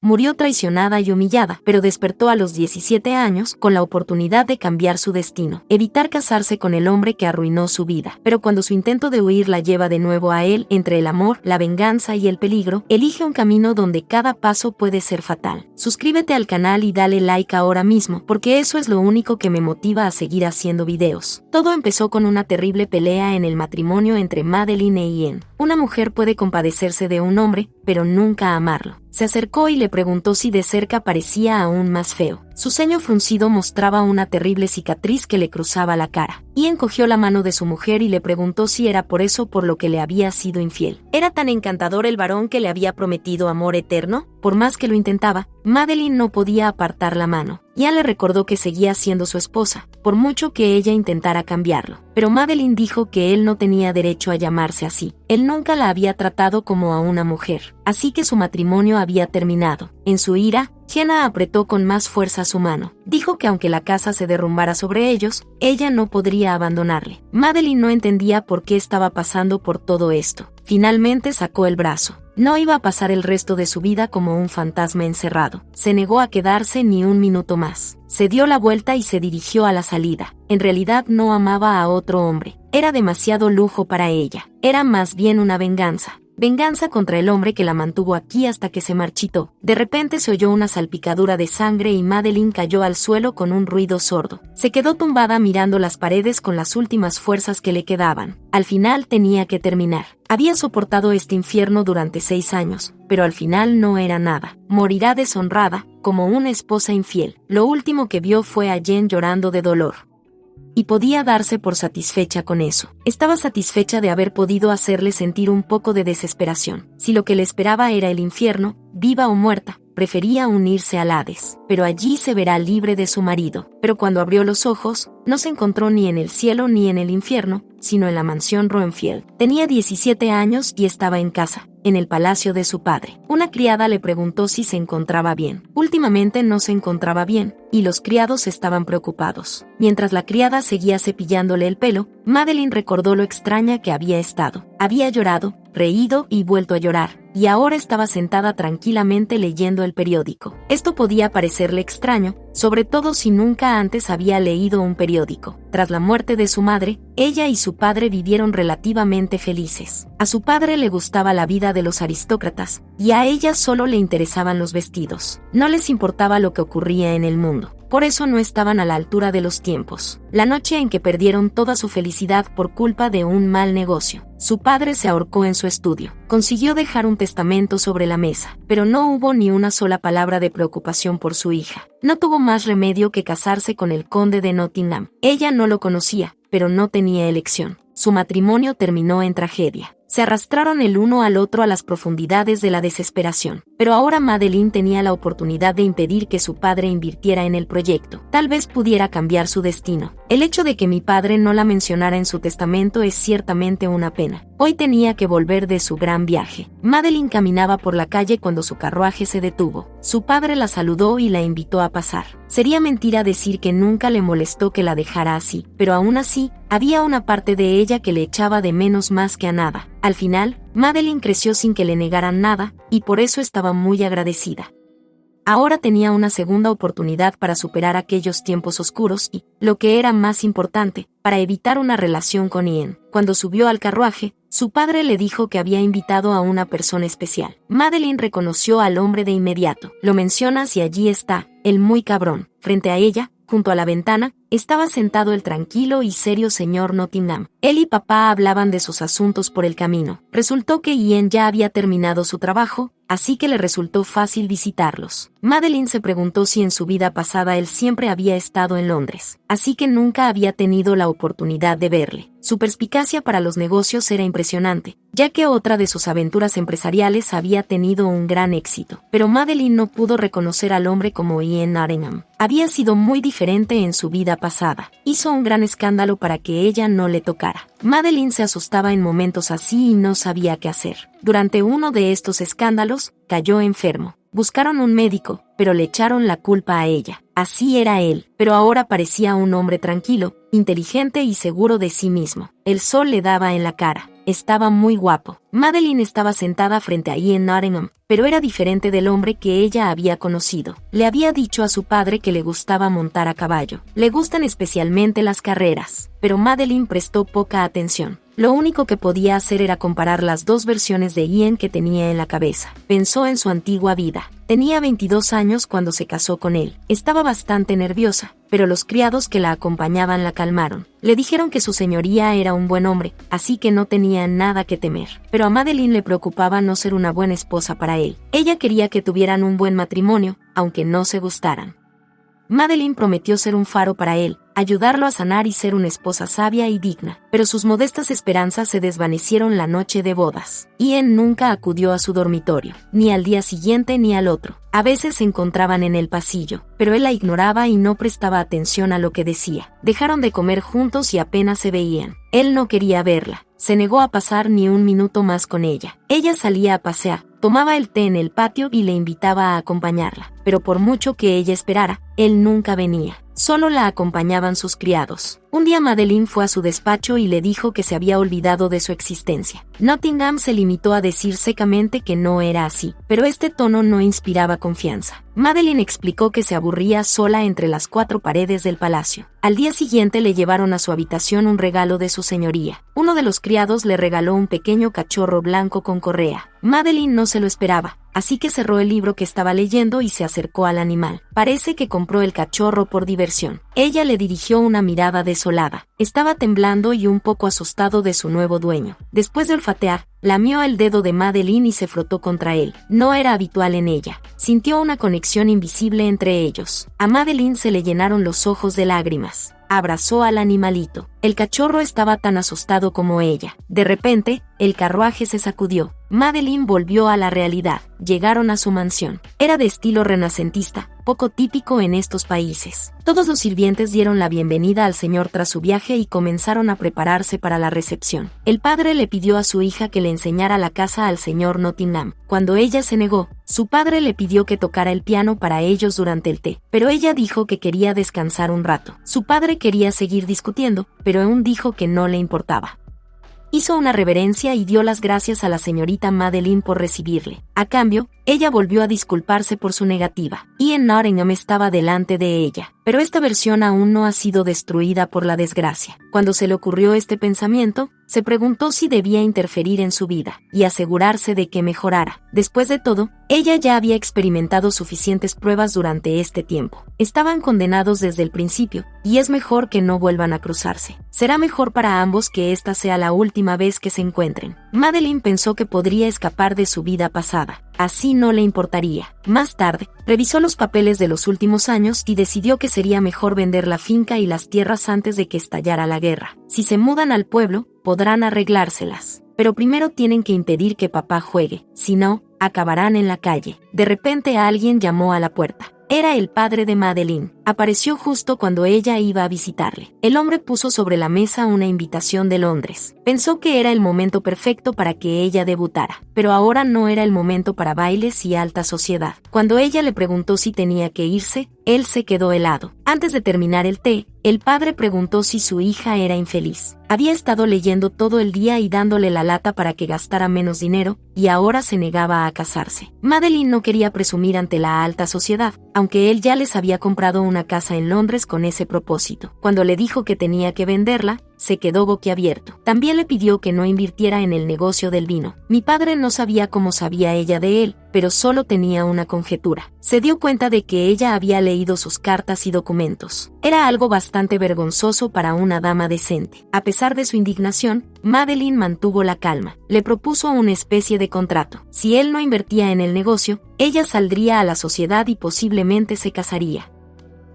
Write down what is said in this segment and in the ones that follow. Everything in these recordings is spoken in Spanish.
Murió traicionada y humillada, pero despertó a los 17 años con la oportunidad de cambiar su destino, evitar casarse con el hombre que arruinó su vida. Pero cuando su intento de huir la lleva de nuevo a él, entre el amor, la venganza y el peligro, elige un camino donde cada paso puede ser fatal. Suscríbete al canal y dale like ahora mismo, porque eso es lo único que me motiva a seguir haciendo videos. Todo empezó con una terrible pelea en el matrimonio entre Madeline e Ian. Una mujer puede compadecerse de un hombre, pero nunca amarlo. Se acercó y le preguntó si de cerca parecía aún más feo. Su ceño fruncido mostraba una terrible cicatriz que le cruzaba la cara. Ian cogió la mano de su mujer y le preguntó si era por eso por lo que le había sido infiel. ¿Era tan encantador el varón que le había prometido amor eterno? Por más que lo intentaba, Madeline no podía apartar la mano. Ian le recordó que seguía siendo su esposa, por mucho que ella intentara cambiarlo. Pero Madeline dijo que él no tenía derecho a llamarse así. Él nunca la había tratado como a una mujer, así que su matrimonio había terminado. En su ira, Jenna apretó con más fuerza su mano. Dijo que aunque la casa se derrumbara sobre ellos, ella no podría abandonarle. Madeline no entendía por qué estaba pasando por todo esto. Finalmente sacó el brazo. No iba a pasar el resto de su vida como un fantasma encerrado. Se negó a quedarse ni un minuto más. Se dio la vuelta y se dirigió a la salida. En realidad no amaba a otro hombre. Era demasiado lujo para ella. Era más bien una venganza. Venganza contra el hombre que la mantuvo aquí hasta que se marchitó. De repente se oyó una salpicadura de sangre y Madeline cayó al suelo con un ruido sordo. Se quedó tumbada mirando las paredes con las últimas fuerzas que le quedaban. Al final tenía que terminar. Había soportado este infierno durante 6 años, pero al final no era nada. Morirá deshonrada, como una esposa infiel. Lo último que vio fue a Jen llorando de dolor. Y podía darse por satisfecha con eso. Estaba satisfecha de haber podido hacerle sentir un poco de desesperación. Si lo que le esperaba era el infierno, viva o muerta, prefería unirse al Hades. Pero allí se verá libre de su marido. Pero cuando abrió los ojos, no se encontró ni en el cielo ni en el infierno, sino en la mansión Roenfield. Tenía 17 años y estaba en casa, en el palacio de su padre. Una criada le preguntó si se encontraba bien. Últimamente no se encontraba bien, y los criados estaban preocupados. Mientras la criada seguía cepillándole el pelo, Madeline recordó lo extraña que había estado. Había llorado, reído y vuelto a llorar, y ahora estaba sentada tranquilamente leyendo el periódico. Esto podía parecerle extraño, sobre todo si nunca antes había leído un periódico. Tras la muerte de su madre, ella y su padre vivieron relativamente felices. A su padre le gustaba la vida de los aristócratas, y a ella solo le interesaban los vestidos. No les importaba lo que ocurría en el mundo. Por eso no estaban a la altura de los tiempos. La noche en que perdieron toda su felicidad por culpa de un mal negocio, su padre se ahorcó en su estudio. Consiguió dejar un testamento sobre la mesa, pero no hubo ni una sola palabra de preocupación por su hija. No tuvo más remedio que casarse con el conde de Nottingham. Ella no lo conocía, pero no tenía elección. Su matrimonio terminó en tragedia. Se arrastraron el uno al otro a las profundidades de la desesperación. Pero ahora Madeline tenía la oportunidad de impedir que su padre invirtiera en el proyecto. Tal vez pudiera cambiar su destino. El hecho de que mi padre no la mencionara en su testamento es ciertamente una pena. Hoy tenía que volver de su gran viaje. Madeline caminaba por la calle cuando su carruaje se detuvo. Su padre la saludó y la invitó a pasar. Sería mentira decir que nunca le molestó que la dejara así, pero aún así, había una parte de ella que le echaba de menos más que a nada. Al final, Madeline creció sin que le negaran nada, y por eso estaba muy agradecida. Ahora tenía una segunda oportunidad para superar aquellos tiempos oscuros y, lo que era más importante, para evitar una relación con Ian. Cuando subió al carruaje, su padre le dijo que había invitado a una persona especial. Madeline reconoció al hombre de inmediato. Lo mencionas y allí está, el muy cabrón. Frente a ella, junto a la ventana, estaba sentado el tranquilo y serio señor Nottingham. Él y papá hablaban de sus asuntos por el camino. Resultó que Ian ya había terminado su trabajo, así que le resultó fácil visitarlos. Madeline se preguntó si en su vida pasada él siempre había estado en Londres, así que nunca había tenido la oportunidad de verle. Su perspicacia para los negocios era impresionante, ya que otra de sus aventuras empresariales había tenido un gran éxito. Pero Madeline no pudo reconocer al hombre como Ian Nottingham. Había sido muy diferente en su vida pasada. Hizo un gran escándalo para que ella no le tocara. Madeline se asustaba en momentos así y no sabía qué hacer. Durante uno de estos escándalos, cayó enfermo. Buscaron un médico, pero le echaron la culpa a ella. Así era él, pero ahora parecía un hombre tranquilo, inteligente y seguro de sí mismo. El sol le daba en la cara. estaba muy guapo. Madeline estaba sentada frente a Ian Nottingham, pero era diferente del hombre que ella había conocido. Le había dicho a su padre que le gustaba montar a caballo. Le gustan especialmente las carreras, pero Madeline prestó poca atención. Lo único que podía hacer era comparar las dos versiones de Ian que tenía en la cabeza. Pensó en su antigua vida. Tenía 22 años cuando se casó con él. Estaba bastante nerviosa, pero los criados que la acompañaban la calmaron. Le dijeron que su señoría era un buen hombre, así que no tenía nada que temer. Pero a Madeline le preocupaba no ser una buena esposa para él. Ella quería que tuvieran un buen matrimonio, aunque no se gustaran. Madeline prometió ser un faro para él, ayudarlo a sanar y ser una esposa sabia y digna, pero sus modestas esperanzas se desvanecieron la noche de bodas. Ian nunca acudió a su dormitorio, ni al día siguiente ni al otro. A veces se encontraban en el pasillo, pero él la ignoraba y no prestaba atención a lo que decía. Dejaron de comer juntos y apenas se veían. Él no quería verla. Se negó a pasar ni un minuto más con ella. Ella salía a pasear, tomaba el té en el patio y le invitaba a acompañarla, pero por mucho que ella esperara, él nunca venía. Solo la acompañaban sus criados. Un día Madeline fue a su despacho y le dijo que se había olvidado de su existencia. Nottingham se limitó a decir secamente que no era así, pero este tono no inspiraba confianza. Madeline explicó que se aburría sola entre las cuatro paredes del palacio. Al día siguiente le llevaron a su habitación un regalo de su señoría. Uno de los criados le regaló un pequeño cachorro blanco con correa. Madeline no se lo esperaba, así que cerró el libro que estaba leyendo y se acercó al animal. Parece que compró el cachorro por diversión. Ella le dirigió una mirada desolada. Estaba temblando y un poco asustado de su nuevo dueño. Después de olfatear, lamió el dedo de Madeline y se frotó contra él. No era habitual en ella. Sintió una conexión invisible entre ellos. A Madeline se le llenaron los ojos de lágrimas. Abrazó al animalito. El cachorro estaba tan asustado como ella. De repente, el carruaje se sacudió. Madeline volvió a la realidad. Llegaron a su mansión. Era de estilo renacentista, poco típico en estos países. Todos los sirvientes dieron la bienvenida al señor tras su viaje y comenzaron a prepararse para la recepción. El padre le pidió a su hija que le enseñara la casa al señor Nottingham. Cuando ella se negó, su padre le pidió que tocara el piano para ellos durante el té, pero ella dijo que quería descansar un rato. Su padre quería seguir discutiendo, pero aún dijo que no le importaba. Hizo una reverencia y dio las gracias a la señorita Madeline por recibirle. A cambio, ella volvió a disculparse por su negativa. Ian Nottingham estaba delante de ella, pero esta versión aún no ha sido destruida por la desgracia. Cuando se le ocurrió este pensamiento, se preguntó si debía interferir en su vida y asegurarse de que mejorara. Después de todo, ella ya había experimentado suficientes pruebas durante este tiempo. Estaban condenados desde el principio, y es mejor que no vuelvan a cruzarse. Será mejor para ambos que esta sea la última vez que se encuentren. Madeline pensó que podría escapar de su vida pasada. Así no le importaría. Más tarde, revisó los papeles de los últimos años y decidió que sería mejor vender la finca y las tierras antes de que estallara la guerra. Si se mudan al pueblo, podrán arreglárselas. Pero primero tienen que impedir que papá juegue, si no, acabarán en la calle. De repente alguien llamó a la puerta. Era el padre de Madeline. Apareció justo cuando ella iba a visitarle. El hombre puso sobre la mesa una invitación de Londres. Pensó que era el momento perfecto para que ella debutara, pero ahora no era el momento para bailes y alta sociedad. Cuando ella le preguntó si tenía que irse, él se quedó helado. Antes de terminar el té, el padre preguntó si su hija era infeliz. Había estado leyendo todo el día y dándole la lata para que gastara menos dinero, y ahora se negaba a casarse. Madeline no quería presumir ante la alta sociedad, aunque él ya les había comprado una casa en Londres con ese propósito. Cuando le dijo que tenía que venderla, se quedó boquiabierto. También le pidió que no invirtiera en el negocio del vino. Mi padre no sabía cómo sabía ella de él, pero solo tenía una conjetura. Se dio cuenta de que ella había leído sus cartas y documentos. Era algo bastante vergonzoso para una dama decente. A pesar de su indignación, Madeline mantuvo la calma. Le propuso una especie de contrato. Si él no invertía en el negocio, ella saldría a la sociedad y posiblemente se casaría.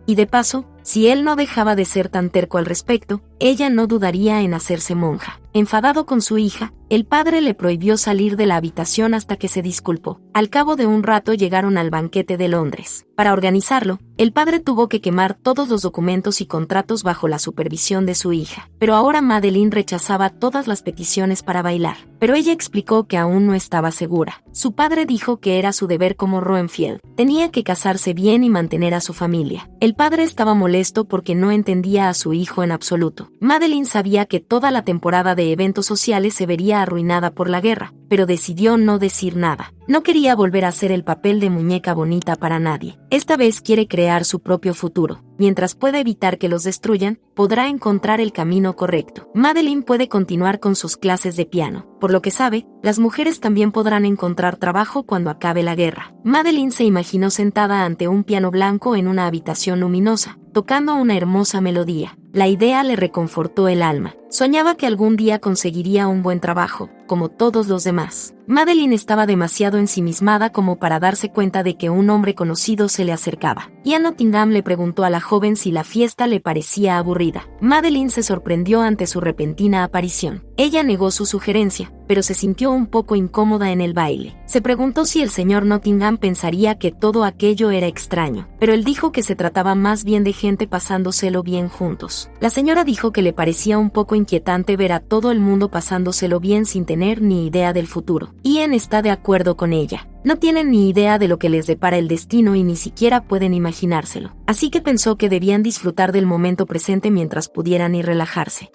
Y de paso, si él no dejaba de ser tan terco al respecto, ella no dudaría en hacerse monja. Enfadado con su hija, el padre le prohibió salir de la habitación hasta que se disculpó. Al cabo de un rato llegaron al banquete de Londres. Para organizarlo, el padre tuvo que quemar todos los documentos y contratos bajo la supervisión de su hija. Pero ahora Madeline rechazaba todas las peticiones para bailar. Pero ella explicó que aún no estaba segura. Su padre dijo que era su deber como Roenfield. Tenía que casarse bien y mantener a su familia. El padre estaba molesto porque no entendía a su hijo en absoluto. mundo. Madeline sabía que toda la temporada de eventos sociales se vería arruinada por la guerra, pero decidió no decir nada. No quería volver a hacer el papel de muñeca bonita para nadie. Esta vez quiere crear su propio futuro. Mientras pueda evitar que los destruyan, podrá encontrar el camino correcto. Madeline puede continuar con sus clases de piano. Por lo que sabe, las mujeres también podrán encontrar trabajo cuando acabe la guerra. Madeline se imaginó sentada ante un piano blanco en una habitación luminosa, tocando una hermosa melodía. La idea le reconfortó el alma. Soñaba que algún día conseguiría un buen trabajo, como todos los demás. Madeline estaba demasiado ensimismada como para darse cuenta de que un hombre conocido se le acercaba. Ian Nottingham le preguntó a la joven si la fiesta le parecía aburrida. Madeline se sorprendió ante su repentina aparición. Ella negó su sugerencia, pero se sintió un poco incómoda en el baile. Se preguntó si el señor Nottingham pensaría que todo aquello era extraño, pero él dijo que se trataba más bien de gente pasándoselo bien juntos. La señora dijo que le parecía un poco inquietante ver a todo el mundo pasándoselo bien sin tener ni idea del futuro. Ian está de acuerdo con ella. No tienen ni idea de lo que les depara el destino y ni siquiera pueden imaginárselo. Así que pensó que debían disfrutar del momento presente mientras pudieran y relajarse.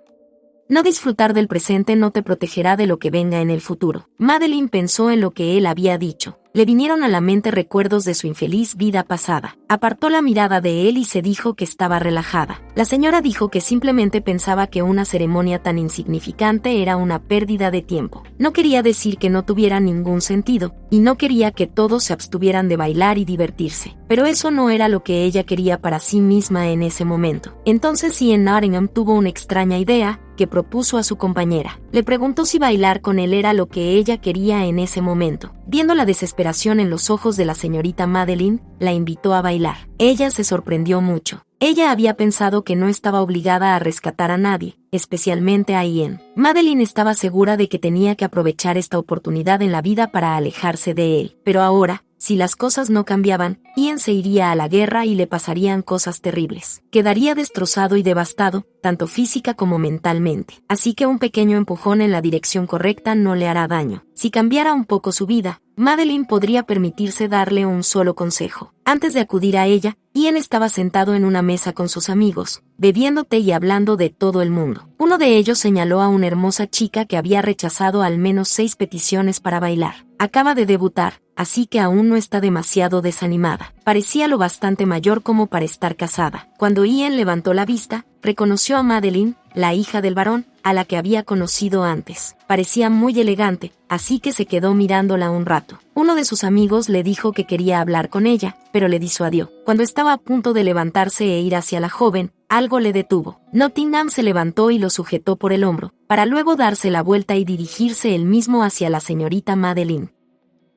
No disfrutar del presente no te protegerá de lo que venga en el futuro. Madeline pensó en lo que él había dicho. Le vinieron a la mente recuerdos de su infeliz vida pasada. Apartó la mirada de él y se dijo que estaba relajada. La señora dijo que simplemente pensaba que una ceremonia tan insignificante era una pérdida de tiempo. No quería decir que no tuviera ningún sentido, y no quería que todos se abstuvieran de bailar y divertirse. Pero eso no era lo que ella quería para sí misma en ese momento. Entonces Ian Nottingham tuvo una extraña idea, que propuso a su compañera. Le preguntó si bailar con él era lo que ella quería en ese momento. Viendo la desesperación en los ojos de la señorita Madeline, la invitó a bailar. Ella se sorprendió mucho. Ella había pensado que no estaba obligada a rescatar a nadie, especialmente a Ian. Madeline estaba segura de que tenía que aprovechar esta oportunidad en la vida para alejarse de él. Pero ahora, si las cosas no cambiaban, Ian se iría a la guerra y le pasarían cosas terribles. Quedaría destrozado y devastado, tanto física como mentalmente. Así que un pequeño empujón en la dirección correcta no le hará daño. Si cambiara un poco su vida, Madeline podría permitirse darle un solo consejo. Antes de acudir a ella, Ian estaba sentado en una mesa con sus amigos, bebiendo té y hablando de todo el mundo. Uno de ellos señaló a una hermosa chica que había rechazado al menos 6 peticiones para bailar. Acaba de debutar, así que aún no está demasiado desanimada. Parecía lo bastante mayor como para estar casada. Cuando Ian levantó la vista, reconoció a Madeline, la hija del varón, a la que había conocido antes. Parecía muy elegante, así que se quedó mirándola un rato. Uno de sus amigos le dijo que quería hablar con ella, pero le disuadió. Cuando estaba a punto de levantarse e ir hacia la joven, algo le detuvo. Nottingham se levantó y lo sujetó por el hombro, para luego darse la vuelta y dirigirse él mismo hacia la señorita Madeline.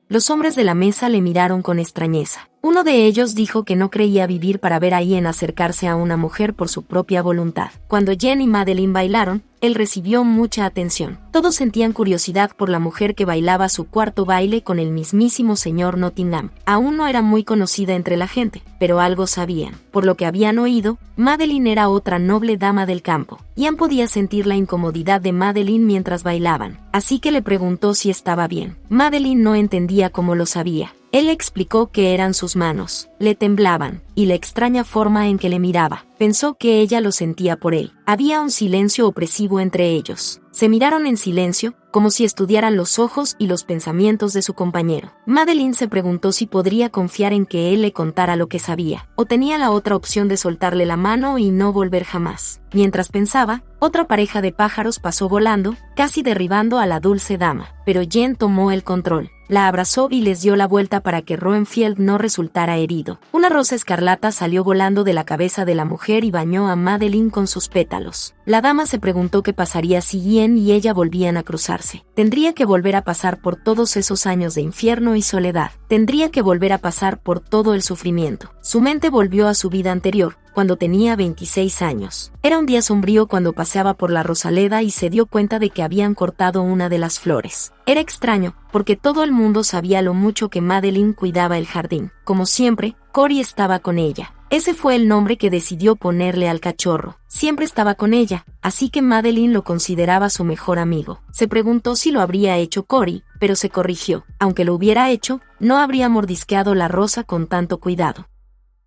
Los hombres de la mesa le miraron con extrañeza. Uno de ellos dijo que no creía vivir para ver a Ian acercarse a una mujer por su propia voluntad. Cuando Jen y Madeline bailaron, él recibió mucha atención. Todos sentían curiosidad por la mujer que bailaba su cuarto baile con el mismísimo señor Nottingham. Aún no era muy conocida entre la gente, pero algo sabían. Por lo que habían oído, Madeline era otra noble dama del campo. Ian podía sentir la incomodidad de Madeline mientras bailaban, así que le preguntó si estaba bien. Madeline no entendía cómo lo sabía. Él le explicó que eran sus manos, le temblaban, y la extraña forma en que le miraba. Pensó que ella lo sentía por él. Había un silencio opresivo entre ellos. Se miraron en silencio, como si estudiaran los ojos y los pensamientos de su compañero. Madeline se preguntó si podría confiar en que él le contara lo que sabía, o tenía la otra opción de soltarle la mano y no volver jamás. Mientras pensaba, otra pareja de pájaros pasó volando, casi derribando a la dulce dama, pero Jen tomó el control. La abrazó y les dio la vuelta para que Roenfield no resultara herido. Una rosa escarlata salió volando de la cabeza de la mujer y bañó a Madeline con sus pétalos. La dama se preguntó qué pasaría si Ian y ella volvían a cruzarse. Tendría que volver a pasar por todos esos años de infierno y soledad. Tendría que volver a pasar por todo el sufrimiento. Su mente volvió a su vida anterior, cuando tenía 26 años. Era un día sombrío cuando paseaba por la Rosaleda y se dio cuenta de que habían cortado una de las flores. Era extraño, porque todo el mundo sabía lo mucho que Madeline cuidaba el jardín. Como siempre, Cory estaba con ella. Ese fue el nombre que decidió ponerle al cachorro. Siempre estaba con ella, así que Madeline lo consideraba su mejor amigo. Se preguntó si lo habría hecho Cory, pero se corrigió. Aunque lo hubiera hecho, no habría mordisqueado la rosa con tanto cuidado.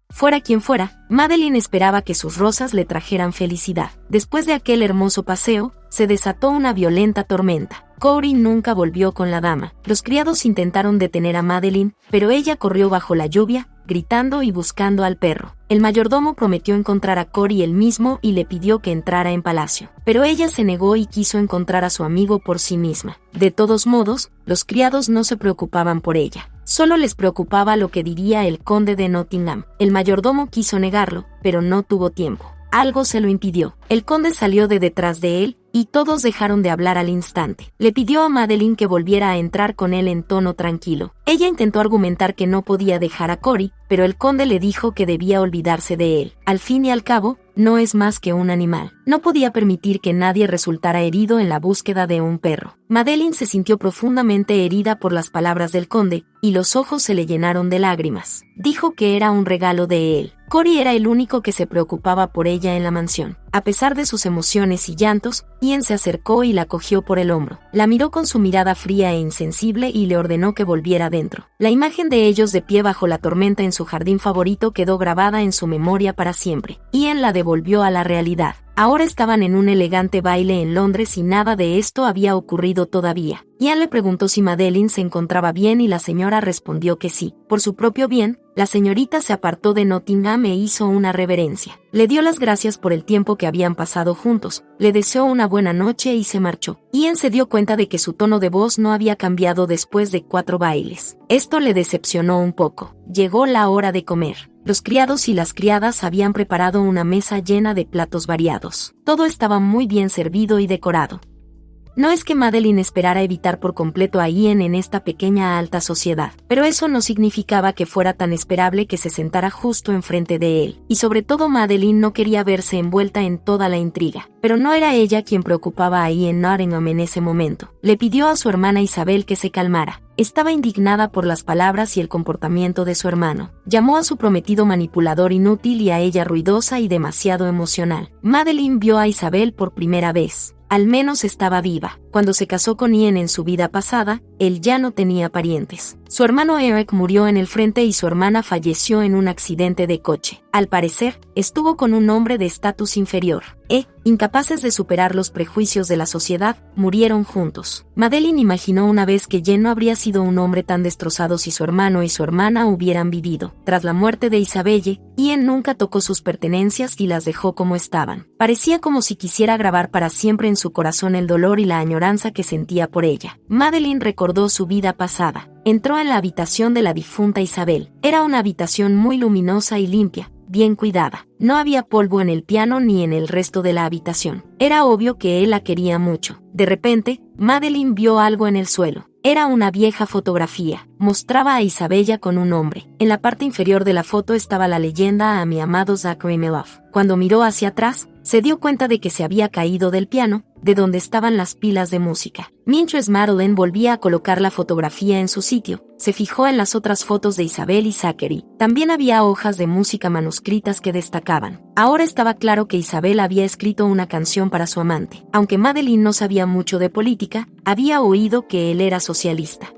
Fuera quien fuera, Madeline esperaba que sus rosas le trajeran felicidad. Después de aquel hermoso paseo, se desató una violenta tormenta. Corey nunca volvió con la dama. Los criados intentaron detener a Madeline, pero ella corrió bajo la lluvia, gritando y buscando al perro. El mayordomo prometió encontrar a Corey él mismo y le pidió que entrara en palacio. Pero ella se negó y quiso encontrar a su amigo por sí misma. De todos modos, los criados no se preocupaban por ella. Solo les preocupaba lo que diría el conde de Nottingham. El mayordomo quiso negarlo, pero no tuvo tiempo. Algo se lo impidió. El conde salió de detrás de él, y todos dejaron de hablar al instante. Le pidió a Madeline que volviera a entrar con él en tono tranquilo. Ella intentó argumentar que no podía dejar a Corey, pero el conde le dijo que debía olvidarse de él. Al fin y al cabo, no es más que un animal. No podía permitir que nadie resultara herido en la búsqueda de un perro. Madeline se sintió profundamente herida por las palabras del conde, y los ojos se le llenaron de lágrimas. Dijo que era un regalo de él. Corey era el único que se preocupaba por ella en la mansión. A pesar de sus emociones y llantos, Ian se acercó y la cogió por el hombro. La miró con su mirada fría e insensible y le ordenó que volviera dentro. La imagen de ellos de pie bajo la tormenta en su jardín favorito quedó grabada en su memoria para siempre. Ian la devolvió a la realidad. Ahora estaban en un elegante baile en Londres y nada de esto había ocurrido todavía. Ian le preguntó si Madeline se encontraba bien y la señora respondió que sí. Por su propio bien, la señorita se apartó de Nottingham e hizo una reverencia. Le dio las gracias por el tiempo que habían pasado juntos, le deseó una buena noche y se marchó. Ian se dio cuenta de que su tono de voz no había cambiado después de 4 bailes. Esto le decepcionó un poco. Llegó la hora de comer. Los criados y las criadas habían preparado una mesa llena de platos variados. Todo estaba muy bien servido y decorado. No es que Madeline esperara evitar por completo a Ian en esta pequeña alta sociedad, pero eso no significaba que fuera tan esperable que se sentara justo enfrente de él. Y sobre todo Madeline no quería verse envuelta en toda la intriga. Pero no era ella quien preocupaba a Ian Nottingham en ese momento. Le pidió a su hermana Isabel que se calmara. Estaba indignada por las palabras y el comportamiento de su hermano. Llamó a su prometido manipulador inútil y a ella ruidosa y demasiado emocional. Madeline vio a Isabel por primera vez. Al menos estaba viva. Cuando se casó con Ian en su vida pasada, él ya no tenía parientes. Su hermano Eric murió en el frente y su hermana falleció en un accidente de coche. Al parecer, estuvo con un hombre de estatus inferior. Incapaces de superar los prejuicios de la sociedad, murieron juntos. Madeline imaginó una vez que Jen no habría sido un hombre tan destrozado si su hermano y su hermana hubieran vivido. Tras la muerte de Isabelle, Ian nunca tocó sus pertenencias y las dejó como estaban. Parecía como si quisiera grabar para siempre en su corazón el dolor y la añoranza que sentía por ella. Madeline recordó su vida pasada. Entró en la habitación de la difunta Isabel. Era una habitación muy luminosa y limpia, bien cuidada. No había polvo en el piano ni en el resto de la habitación. Era obvio que él la quería mucho. De repente, Madeline vio algo en el suelo. Era una vieja fotografía. Mostraba a Isabella con un hombre. En la parte inferior de la foto estaba la leyenda "A mi amado Zachary Meloff". Cuando miró hacia atrás, se dio cuenta de que se había caído del piano, de donde estaban las pilas de música. Mientras Madeline volvía a colocar la fotografía en su sitio, se fijó en las otras fotos de Isabel y Zachary. También había hojas de música manuscritas que destacaban. Ahora estaba claro que Isabel había escrito una canción para su amante. Aunque Madeline no sabía mucho de política, había oído que él era socialista.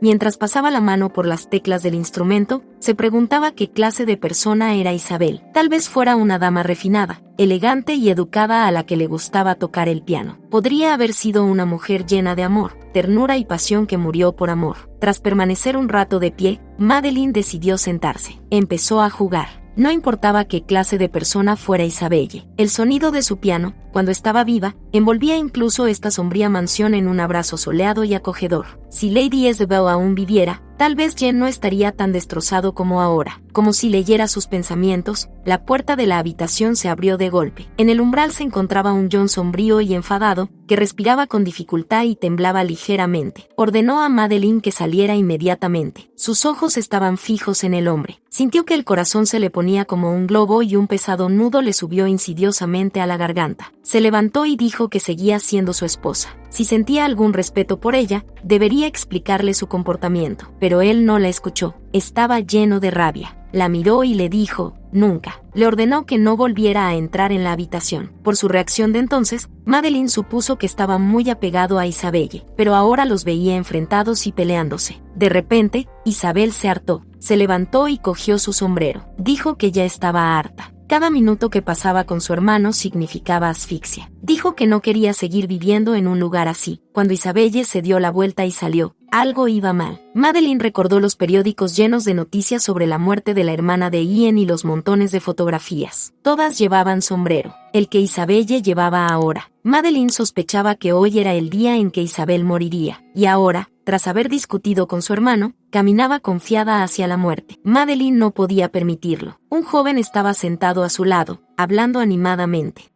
Mientras pasaba la mano por las teclas del instrumento, se preguntaba qué clase de persona era Isabel. Tal vez fuera una dama refinada, elegante y educada a la que le gustaba tocar el piano. Podría haber sido una mujer llena de amor, ternura y pasión que murió por amor. Tras permanecer un rato de pie, Madeline decidió sentarse. Empezó a jugar. No importaba qué clase de persona fuera Isabelle. El sonido de su piano, cuando estaba viva, envolvía incluso esta sombría mansión en un abrazo soleado y acogedor. Si Lady Isabel aún viviera, tal vez Jen no estaría tan destrozado como ahora. Como si leyera sus pensamientos, la puerta de la habitación se abrió de golpe. En el umbral se encontraba un John sombrío y enfadado, que respiraba con dificultad y temblaba ligeramente. Ordenó a Madeline que saliera inmediatamente. Sus ojos estaban fijos en el hombre. Sintió que el corazón se le ponía como un globo y un pesado nudo le subió insidiosamente a la garganta. Se levantó y dijo que seguía siendo su esposa. Si sentía algún respeto por ella, debería explicarle su comportamiento. Pero él no la escuchó. Estaba lleno de rabia. La miró y le dijo, nunca. Le ordenó que no volviera a entrar en la habitación. Por su reacción de entonces, Madeline supuso que estaba muy apegado a Isabelle, pero ahora los veía enfrentados y peleándose. De repente, Isabel se hartó, se levantó y cogió su sombrero. Dijo que ya estaba harta. Cada minuto que pasaba con su hermano significaba asfixia. Dijo que no quería seguir viviendo en un lugar así. Cuando Isabelle se dio la vuelta y salió, algo iba mal. Madeline recordó los periódicos llenos de noticias sobre la muerte de la hermana de Ian y los montones de fotografías. Todas llevaban sombrero, el que Isabelle llevaba ahora. Madeline sospechaba que hoy era el día en que Isabel moriría, y ahora, tras haber discutido con su hermano, caminaba confiada hacia la muerte. Madeline no podía permitirlo. Un joven estaba sentado a su lado, hablando animadamente.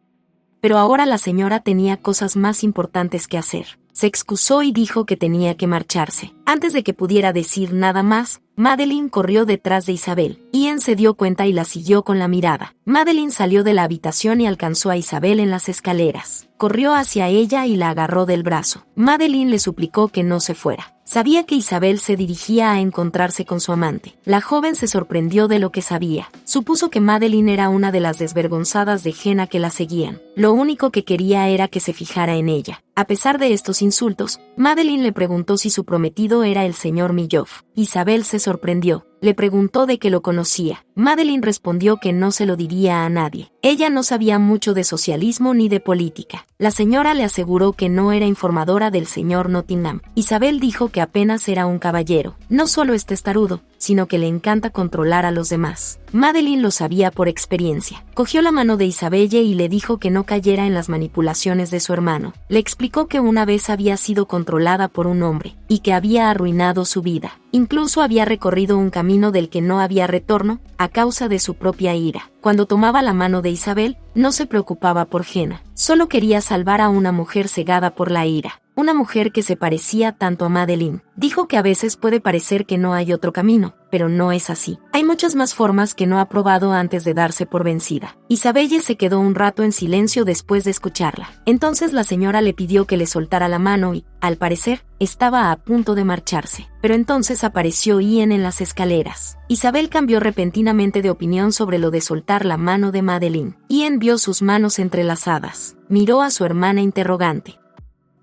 Pero ahora la señora tenía cosas más importantes que hacer. Se excusó y dijo que tenía que marcharse. Antes de que pudiera decir nada más, Madeline corrió detrás de Isabel. Ian se dio cuenta y la siguió con la mirada. Madeline salió de la habitación y alcanzó a Isabel en las escaleras. Corrió hacia ella y la agarró del brazo. Madeline le suplicó que no se fuera. Sabía que Isabel se dirigía a encontrarse con su amante. La joven se sorprendió de lo que sabía. Supuso que Madeline era una de las desvergonzadas de Jenna que la seguían. Lo único que quería era que se fijara en ella. A pesar de estos insultos, Madeline le preguntó si su prometido era el señor Milloff. Isabel se sorprendió. Le preguntó de qué lo conocía. Madeline respondió que no se lo diría a nadie. Ella no sabía mucho de socialismo ni de política. La señora le aseguró que no era informadora del señor Nottingham. Isabel dijo que apenas era un caballero. No solo es testarudo, sino que le encanta controlar a los demás. Madeline lo sabía por experiencia. Cogió la mano de Isabelle y le dijo que no cayera en las manipulaciones de su hermano. Le explicó que una vez había sido controlada por un hombre, y que había arruinado su vida. Incluso había recorrido un camino del que no había retorno, a causa de su propia ira. Cuando tomaba la mano de Isabel, no se preocupaba por Jenna. Solo quería salvar a una mujer cegada por la ira. Una mujer que se parecía tanto a Madeline. Dijo que a veces puede parecer que no hay otro camino, pero no es así. Hay muchas más formas que no ha probado antes de darse por vencida. Isabelle se quedó un rato en silencio después de escucharla. Entonces la señora le pidió que le soltara la mano y, al parecer, estaba a punto de marcharse. Pero entonces apareció Ian en las escaleras. Isabel cambió repentinamente de opinión sobre lo de soltar la mano de Madeline. Ian vio sus manos entrelazadas. Miró a su hermana interrogante.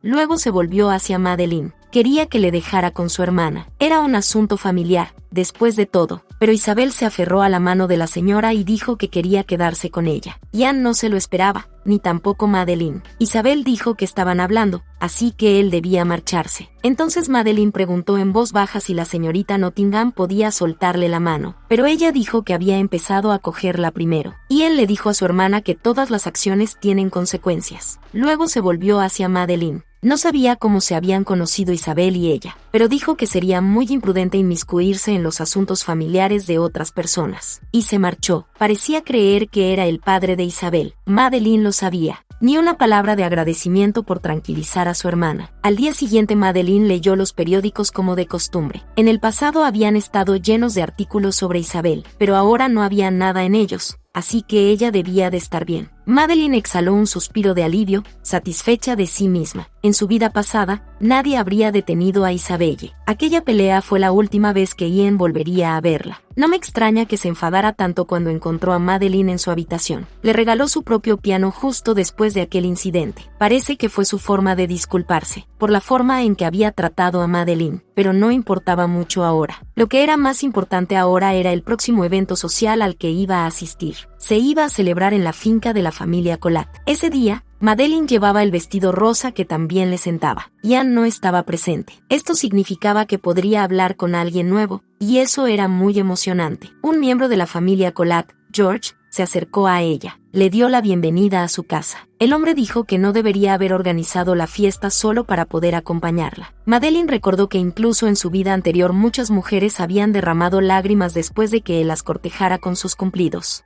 Luego se volvió hacia Madeline. Quería que le dejara con su hermana. Era un asunto familiar, después de todo, pero Isabel se aferró a la mano de la señora y dijo que quería quedarse con ella. Ian no se lo esperaba, ni tampoco Madeline. Isabel dijo que estaban hablando, así que él debía marcharse. Entonces Madeline preguntó en voz baja si la señorita Nottingham podía soltarle la mano, pero ella dijo que había empezado a cogerla primero. Ian le dijo a su hermana que todas las acciones tienen consecuencias. Luego se volvió hacia Madeline. No sabía cómo se habían conocido Isabel y ella, pero dijo que sería muy imprudente inmiscuirse en los asuntos familiares de otras personas. Y se marchó. Parecía creer que era el padre de Isabel. Madeline lo sabía. Ni una palabra de agradecimiento por tranquilizar a su hermana. Al día siguiente Madeline leyó los periódicos como de costumbre. En el pasado habían estado llenos de artículos sobre Isabel, pero ahora no había nada en ellos, así que ella debía de estar bien. Madeline exhaló un suspiro de alivio, satisfecha de sí misma. En su vida pasada, nadie habría detenido a Isabelle. Aquella pelea fue la última vez que Ian volvería a verla. No me extraña que se enfadara tanto cuando encontró a Madeline en su habitación. Le regaló su propio piano justo después de aquel incidente. Parece que fue su forma de disculparse, por la forma en que había tratado a Madeline, pero no importaba mucho ahora. Lo que era más importante ahora era el próximo evento social al que iba a asistir. Se iba a celebrar en la finca de la familia Collat. Ese día, Madeline llevaba el vestido rosa que también le sentaba. Ian no estaba presente. Esto significaba que podría hablar con alguien nuevo, y eso era muy emocionante. Un miembro de la familia Collat, George, se acercó a ella. Le dio la bienvenida a su casa. El hombre dijo que no debería haber organizado la fiesta solo para poder acompañarla. Madeline recordó que incluso en su vida anterior muchas mujeres habían derramado lágrimas después de que él las cortejara con sus cumplidos.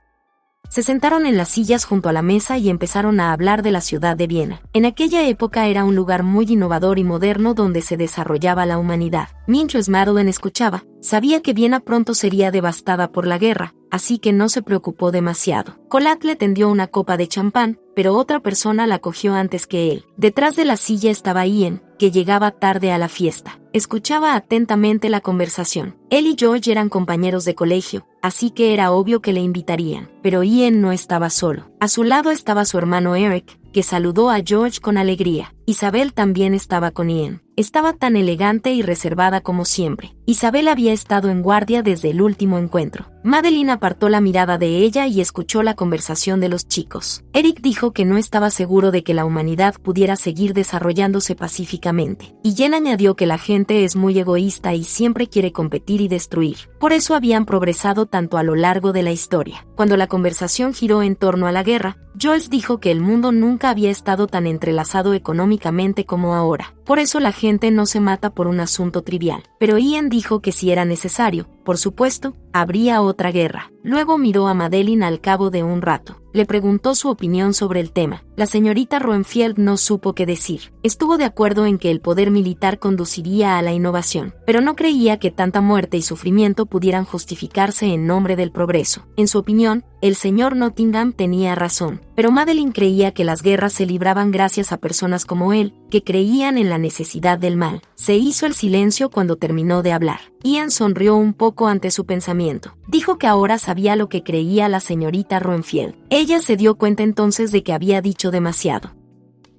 Se sentaron en las sillas junto a la mesa y empezaron a hablar de la ciudad de Viena. En aquella época era un lugar muy innovador y moderno donde se desarrollaba la humanidad. Mientras Madeline escuchaba, sabía que Viena pronto sería devastada por la guerra, así que no se preocupó demasiado. Collat le tendió una copa de champán, pero otra persona la cogió antes que él. Detrás de la silla estaba Ian, que llegaba tarde a la fiesta. Escuchaba atentamente la conversación. Él y George eran compañeros de colegio, así que era obvio que le invitarían. Pero Ian no estaba solo. A su lado estaba su hermano Eric, que saludó a George con alegría. Isabel también estaba con Ian. Estaba tan elegante y reservada como siempre. Isabel había estado en guardia desde el último encuentro. Madeline apartó la mirada de ella y escuchó la conversación de los chicos. Eric dijo que no estaba seguro de que la humanidad pudiera seguir desarrollándose pacíficamente. Y Jen añadió que la gente es muy egoísta y siempre quiere competir y destruir. Por eso habían progresado tanto a lo largo de la historia. Cuando la conversación giró en torno a la guerra, Jules dijo que el mundo nunca había estado tan entrelazado económicamente como ahora. Por eso la gente no se mata por un asunto trivial. Pero Ian dijo que si era necesario, por supuesto, habría otra guerra. Luego miró a Madeline al cabo de un rato. Le preguntó su opinión sobre el tema. La señorita Roenfield no supo qué decir. Estuvo de acuerdo en que el poder militar conduciría a la innovación, pero no creía que tanta muerte y sufrimiento pudieran justificarse en nombre del progreso. En su opinión, el señor Nottingham tenía razón, pero Madeline creía que las guerras se libraban gracias a personas como él, que creían en la necesidad del mal. Se hizo el silencio cuando terminó de hablar. Ian sonrió un poco ante su pensamiento. Dijo que ahora sabía lo que creía la señorita Roenfield. Ella se dio cuenta entonces de que había dicho demasiado.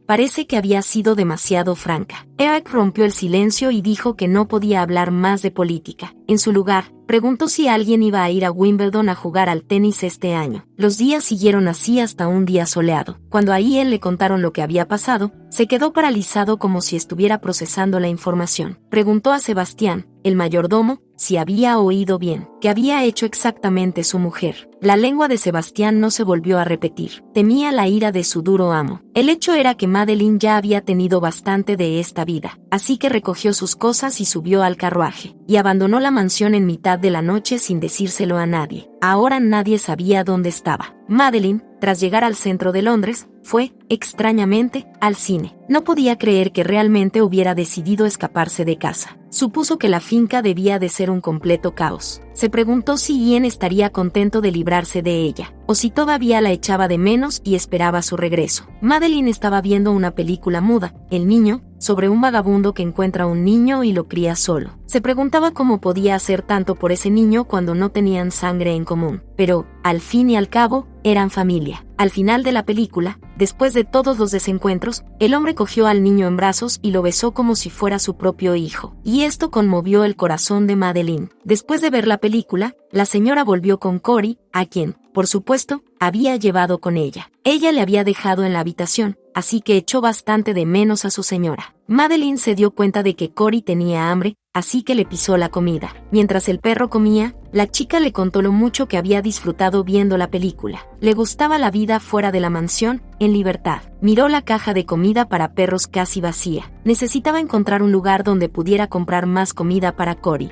Parece que había sido demasiado franca. Eric rompió el silencio y dijo que no podía hablar más de política. En su lugar, preguntó si alguien iba a ir a Wimbledon a jugar al tenis este año. Los días siguieron así hasta un día soleado. Cuando a Ian le contaron lo que había pasado, se quedó paralizado como si estuviera procesando la información. Preguntó a Sebastián, el mayordomo, si había oído bien, que había hecho exactamente su mujer. La lengua de Sebastián no se volvió a repetir. Temía la ira de su duro amo. El hecho era que Madeline ya había tenido bastante de esta vida, así que recogió sus cosas y subió al carruaje, y abandonó la mansión en mitad de la noche sin decírselo a nadie. Ahora nadie sabía dónde estaba. Madeline, tras llegar al centro de Londres, fue, extrañamente, al cine. No podía creer que realmente hubiera decidido escaparse de casa. Supuso que la finca debía de ser un completo caos. Se preguntó si Ian estaría contento de librarse de ella, o si todavía la echaba de menos y esperaba su regreso. Madeline estaba viendo una película muda, El niño, sobre un vagabundo que encuentra a un niño y lo cría solo. Se preguntaba cómo podía hacer tanto por ese niño cuando no tenían sangre en común. Pero, al fin y al cabo, eran familia. Al final de la película, después de todos los desencuentros, el hombre cogió al niño en brazos y lo besó como si fuera su propio hijo. Y esto conmovió el corazón de Madeline. Después de ver la película, la señora volvió con Cory, a quien, por supuesto, había llevado con ella. Ella le había dejado en la habitación, así que echó bastante de menos a su señora. Madeline se dio cuenta de que Cory tenía hambre, así que le pisó la comida. Mientras el perro comía, la chica le contó lo mucho que había disfrutado viendo la película. Le gustaba la vida fuera de la mansión, en libertad. Miró la caja de comida para perros casi vacía. Necesitaba encontrar un lugar donde pudiera comprar más comida para Cory.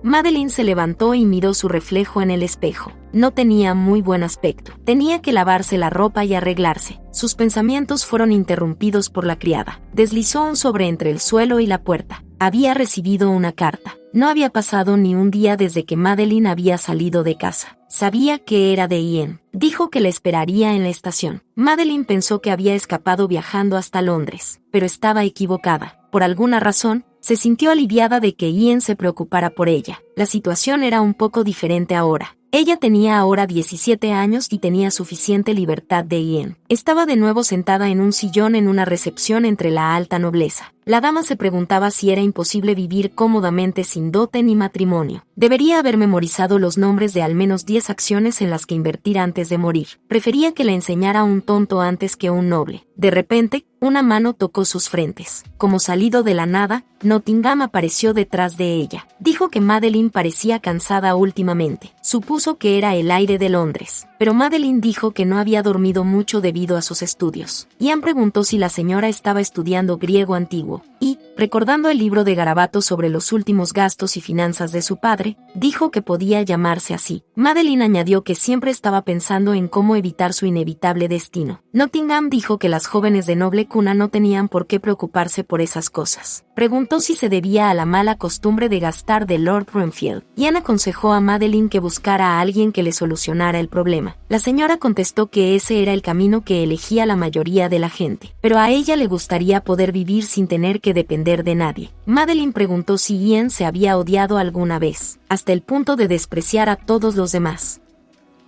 Madeline se levantó y miró su reflejo en el espejo. No tenía muy buen aspecto. Tenía que lavarse la ropa y arreglarse. Sus pensamientos fueron interrumpidos por la criada. Deslizó un sobre entre el suelo y la puerta. Había recibido una carta. No había pasado ni un día desde que Madeline había salido de casa. Sabía que era de Ian. Dijo que la esperaría en la estación. Madeline pensó que había escapado viajando hasta Londres, pero estaba equivocada. Por alguna razón, se sintió aliviada de que Ian se preocupara por ella. La situación era un poco diferente ahora. Ella tenía ahora 17 años y tenía suficiente libertad de Ian. Estaba de nuevo sentada en un sillón en una recepción entre la alta nobleza. La dama se preguntaba si era imposible vivir cómodamente sin dote ni matrimonio. Debería haber memorizado los nombres de al menos 10 acciones en las que invertir antes de morir. Prefería que le enseñara a un tonto antes que a un noble. De repente, una mano tocó sus frentes. Como salido de la nada, Nottingham apareció detrás de ella. Dijo que Madeline parecía cansada últimamente. Supuso que era el aire de Londres. Pero Madeline dijo que no había dormido mucho debido a sus estudios. Ian preguntó si la señora estaba estudiando griego antiguo. Y, recordando el libro de garabatos sobre los últimos gastos y finanzas de su padre, dijo que podía llamarse así. Madeline añadió que siempre estaba pensando en cómo evitar su inevitable destino. Nottingham dijo que las jóvenes de noble cuna no tenían por qué preocuparse por esas cosas. Preguntó si se debía a la mala costumbre de gastar de Lord Renfield. Ian aconsejó a Madeline que buscara a a alguien que le solucionara el problema. La señora contestó que ese era el camino que elegía la mayoría de la gente, pero a ella le gustaría poder vivir sin tener que depender de nadie. Madeline preguntó si Ian se había odiado alguna vez, hasta el punto de despreciar a todos los demás.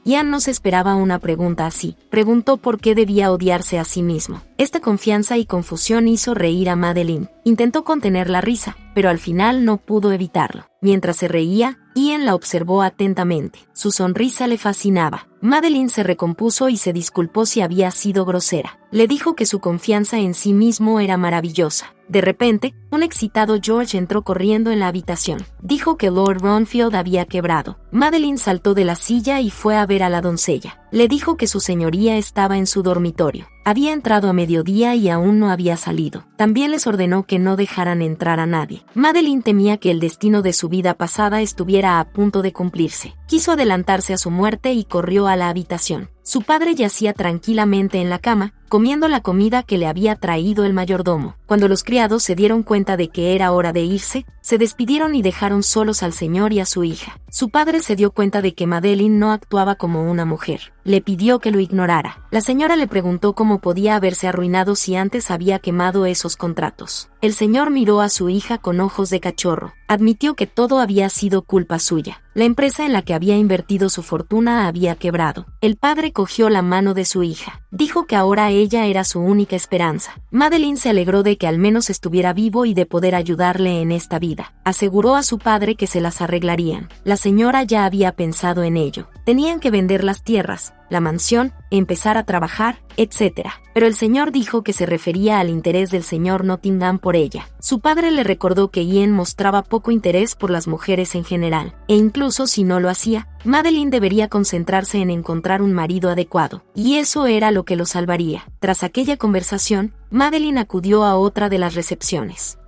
Ian no se esperaba una pregunta así. Preguntó por qué debía odiarse a sí mismo. Esta confianza y confusión hizo reír a Madeline. Intentó contener la risa, pero al final no pudo evitarlo. Mientras se reía, Ian la observó atentamente. Su sonrisa le fascinaba. Madeline se recompuso y se disculpó si había sido grosera. Le dijo que su confianza en sí mismo era maravillosa. De repente, un excitado George entró corriendo en la habitación. Dijo que Lord Ronfield había quebrado. Madeline saltó de la silla y fue a ver a la doncella. Le dijo que su señoría estaba en su dormitorio. Había entrado a mediodía y aún no había salido. También les ordenó que no dejaran entrar a nadie. Madeline temía que el destino de su vida pasada estuviera a punto de cumplirse. Quiso adelantarse a su muerte y corrió a la habitación. Su padre yacía tranquilamente en la cama, comiendo la comida que le había traído el mayordomo. Cuando los criados se dieron cuenta de que era hora de irse, se despidieron y dejaron solos al señor y a su hija. Su padre se dio cuenta de que Madeline no actuaba como una mujer. Le pidió que lo ignorara. La señora le preguntó cómo podía haberse arruinado si antes había quemado esos contratos. El señor miró a su hija con ojos de cachorro. Admitió que todo había sido culpa suya. La empresa en la que había invertido su fortuna había quebrado. El padre cogió la mano de su hija. Dijo que ahora ella era su única esperanza. Madeline se alegró de que al menos estuviera vivo y de poder ayudarle en esta vida. Aseguró a su padre que se las arreglarían. La señora ya había pensado en ello. Tenían que vender las tierras, la mansión, empezar a trabajar, etc. Pero el señor dijo que se refería al interés del señor Nottingham por ella. Su padre le recordó que Ian mostraba poco interés por las mujeres en general, e incluso si no lo hacía, Madeline debería concentrarse en encontrar un marido adecuado, y eso era lo que lo salvaría. Tras aquella conversación, Madeline acudió a otra de las recepciones.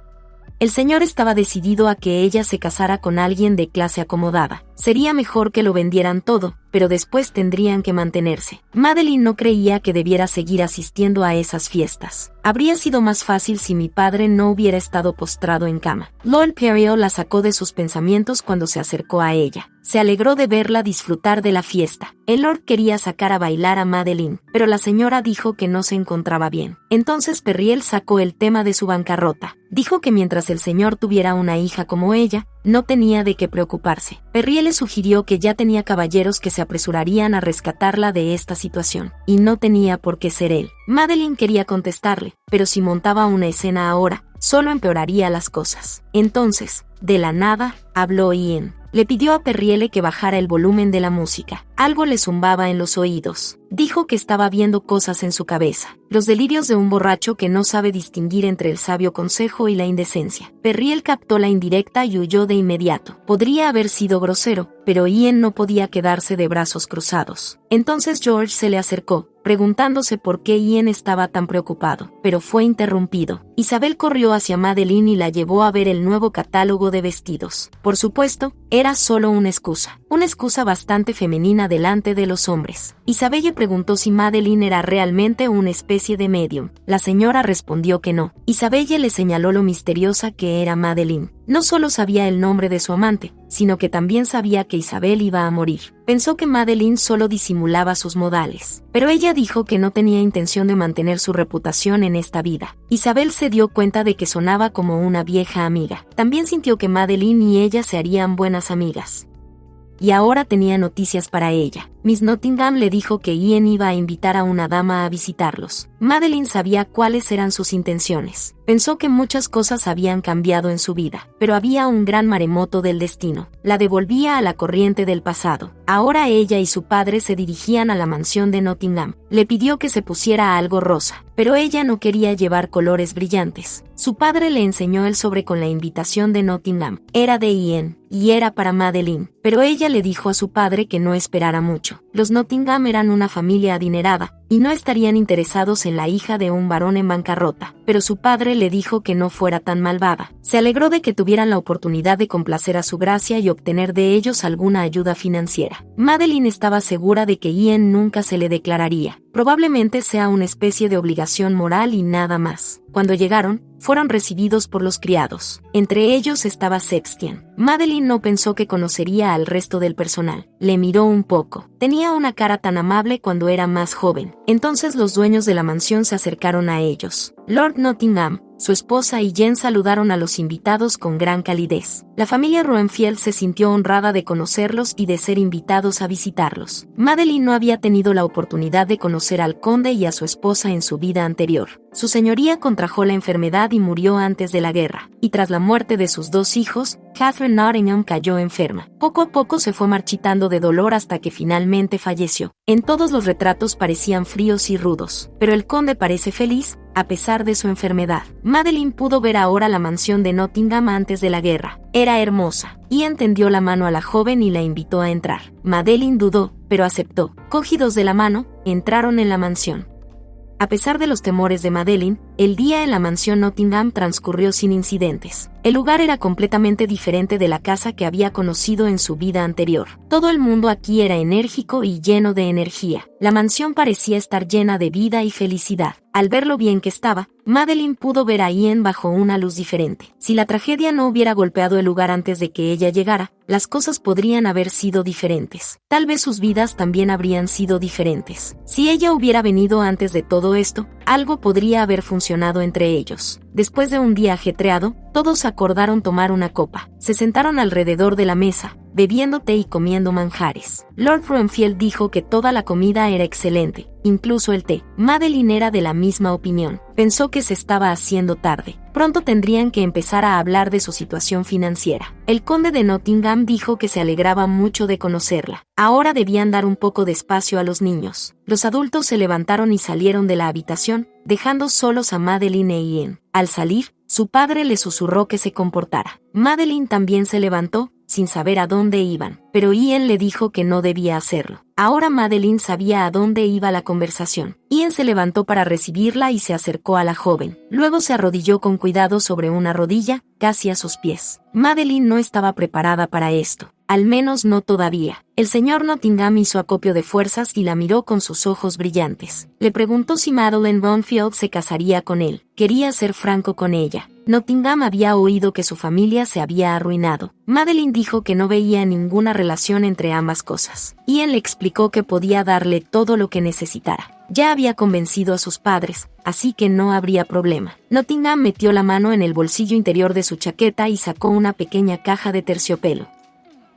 El señor estaba decidido a que ella se casara con alguien de clase acomodada. Sería mejor que lo vendieran todo, pero después tendrían que mantenerse. Madeline no creía que debiera seguir asistiendo a esas fiestas. Habría sido más fácil si mi padre no hubiera estado postrado en cama. Lord Periel la sacó de sus pensamientos cuando se acercó a ella. Se alegró de verla disfrutar de la fiesta. El Lord quería sacar a bailar a Madeline, pero la señora dijo que no se encontraba bien. Entonces Periel sacó el tema de su bancarrota. Dijo que mientras el señor tuviera una hija como ella, no tenía de qué preocuparse. Periel le sugirió que ya tenía caballeros que se apresurarían a rescatarla de esta situación, y no tenía por qué ser él. Madeline quería contestarle, pero si montaba una escena ahora, solo empeoraría las cosas. Entonces, de la nada, habló Ian. Le pidió a Periel que bajara el volumen de la música. Algo le zumbaba en los oídos. Dijo que estaba viendo cosas en su cabeza. Los delirios de un borracho que no sabe distinguir entre el sabio consejo y la indecencia. Periel captó la indirecta y huyó de inmediato. Podría haber sido grosero, pero Ian no podía quedarse de brazos cruzados. Entonces George se le acercó, preguntándose por qué Ian estaba tan preocupado, pero fue interrumpido. Isabel corrió hacia Madeline y la llevó a ver el nuevo catálogo de vestidos. Por supuesto, era solo una excusa bastante femenina delante de los hombres. Isabel preguntó si Madeline era realmente una especie de medium. La señora respondió que no. Isabel le señaló lo misteriosa que era Madeline. No solo sabía el nombre de su amante, sino que también sabía que Isabel iba a morir. Pensó que Madeline solo disimulaba sus modales, pero ella dijo que no tenía intención de mantener su reputación en esta vida. Isabel se dio cuenta de que sonaba como una vieja amiga. También sintió que Madeline y ella se harían buenas amigas. Y ahora tenía noticias para ella. Miss Nottingham le dijo que Ian iba a invitar a una dama a visitarlos. Madeline sabía cuáles eran sus intenciones. Pensó que muchas cosas habían cambiado en su vida, pero había un gran maremoto del destino. La devolvía a la corriente del pasado. Ahora ella y su padre se dirigían a la mansión de Nottingham. Le pidió que se pusiera algo rosa, pero ella no quería llevar colores brillantes. Su padre le enseñó el sobre con la invitación de Nottingham. Era de Ian, y era para Madeline, pero ella le dijo a su padre que no esperara mucho. Los Nottingham eran una familia adinerada, y no estarían interesados en la hija de un varón en bancarrota, pero su padre le dijo que no fuera tan malvada. Se alegró de que tuvieran la oportunidad de complacer a su gracia y obtener de ellos alguna ayuda financiera. Madeline estaba segura de que Ian nunca se le declararía. Probablemente sea una especie de obligación moral y nada más. Cuando llegaron, fueron recibidos por los criados. Entre ellos estaba Sextian. Madeline no pensó que conocería al resto del personal. Le miró un poco. Tenía una cara tan amable cuando era más joven. Entonces los dueños de la mansión se acercaron a ellos. Lord Nottingham, su esposa y Jen saludaron a los invitados con gran calidez. La familia Roenfield se sintió honrada de conocerlos y de ser invitados a visitarlos. Madeline no había tenido la oportunidad de conocer al conde y a su esposa en su vida anterior. Su señoría contrajo la enfermedad y murió antes de la guerra, y tras la muerte de sus dos hijos, Catherine Nottingham cayó enferma. Poco a poco se fue marchitando de dolor hasta que finalmente falleció. En todos los retratos parecían fríos y rudos, pero el conde parece feliz, a pesar de su enfermedad. Madeline pudo ver ahora la mansión de Nottingham antes de la guerra. Era hermosa. Ian tendió la mano a la joven y la invitó a entrar. Madeline dudó, pero aceptó. Cogidos de la mano, entraron en la mansión. A pesar de los temores de Madeline, el día en la mansión Nottingham transcurrió sin incidentes. El lugar era completamente diferente de la casa que había conocido en su vida anterior. Todo el mundo aquí era enérgico y lleno de energía. La mansión parecía estar llena de vida y felicidad. Al ver lo bien que estaba, Madeline pudo ver a Ian bajo una luz diferente. Si la tragedia no hubiera golpeado el lugar antes de que ella llegara, las cosas podrían haber sido diferentes. Tal vez sus vidas también habrían sido diferentes. Si ella hubiera venido antes de todo esto, algo podría haber funcionado entre ellos. Después de un día ajetreado, todos acordaron tomar una copa. Se sentaron alrededor de la mesa, bebiendo té y comiendo manjares. Lord Roenfield dijo que toda la comida era excelente, incluso el té. Madeline era de la misma opinión. Pensó que se estaba haciendo tarde. Pronto tendrían que empezar a hablar de su situación financiera. El conde de Nottingham dijo que se alegraba mucho de conocerla. Ahora debían dar un poco de espacio a los niños. Los adultos se levantaron y salieron de la habitación, dejando solos a Madeline e Ian. Al salir, su padre le susurró que se comportara. Madeline también se levantó, sin saber a dónde iban, pero Ian le dijo que no debía hacerlo. Ahora Madeline sabía a dónde iba la conversación. Ian se levantó para recibirla y se acercó a la joven. Luego se arrodilló con cuidado sobre una rodilla, casi a sus pies. Madeline no estaba preparada para esto. Al menos no todavía. El señor Nottingham hizo acopio de fuerzas y la miró con sus ojos brillantes. Le preguntó si Madeline Roenfield se casaría con él. Quería ser franco con ella. Nottingham había oído que su familia se había arruinado. Madeline dijo que no veía ninguna relación entre ambas cosas. Ian le explicó que podía darle todo lo que necesitara. Ya había convencido a sus padres, así que no habría problema. Nottingham metió la mano en el bolsillo interior de su chaqueta y sacó una pequeña caja de terciopelo.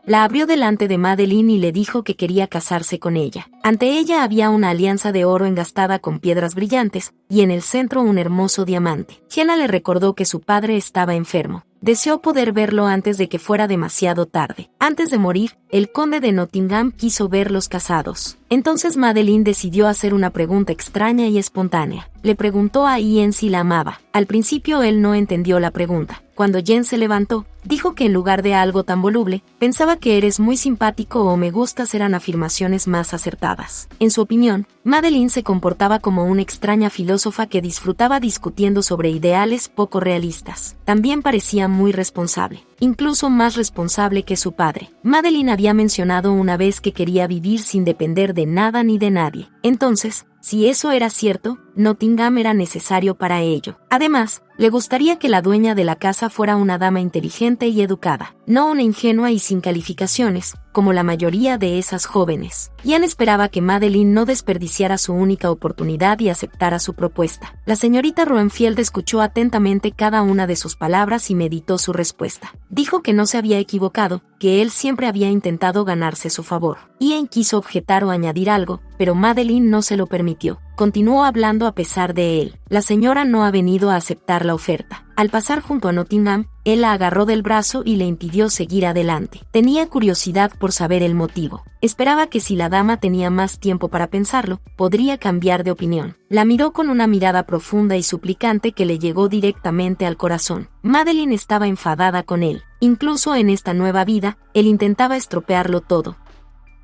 La abrió delante de Madeline y le dijo que quería casarse con ella. Ante ella había una alianza de oro engastada con piedras brillantes, y en el centro un hermoso diamante. Jenna le recordó que su padre estaba enfermo. Deseó poder verlo antes de que fuera demasiado tarde. Antes de morir, el conde de Nottingham quiso verlos casados. Entonces Madeline decidió hacer una pregunta extraña y espontánea. Le preguntó a Ian si la amaba. Al principio él no entendió la pregunta. Cuando Jen se levantó, dijo que en lugar de algo tan voluble, pensaba que eres muy simpático o me gustas eran afirmaciones más acertadas. En su opinión, Madeline se comportaba como una extraña filósofa que disfrutaba discutiendo sobre ideales poco realistas. También parecía muy responsable, incluso más responsable que su padre. Madeline había mencionado una vez que quería vivir sin depender de nada ni de nadie. Entonces, si eso era cierto, Nottingham era necesario para ello. Además, le gustaría que la dueña de la casa fuera una dama inteligente y educada, no una ingenua y sin calificaciones, como la mayoría de esas jóvenes. Ian esperaba que Madeline no desperdiciara su única oportunidad y aceptara su propuesta. La señorita Roenfield escuchó atentamente cada una de sus palabras y meditó su respuesta. Dijo que no se había equivocado, que él siempre había intentado ganarse su favor. Ian quiso objetar o añadir algo, pero Madeline no se lo permitió. Continuó hablando a pesar de él. La señora no ha venido a aceptar la oferta. Al pasar junto a Nottingham, él la agarró del brazo y le impidió seguir adelante. Tenía curiosidad por saber el motivo. Esperaba que si la dama tenía más tiempo para pensarlo, podría cambiar de opinión. La miró con una mirada profunda y suplicante que le llegó directamente al corazón. Madeline estaba enfadada con él. Incluso en esta nueva vida, él intentaba estropearlo todo.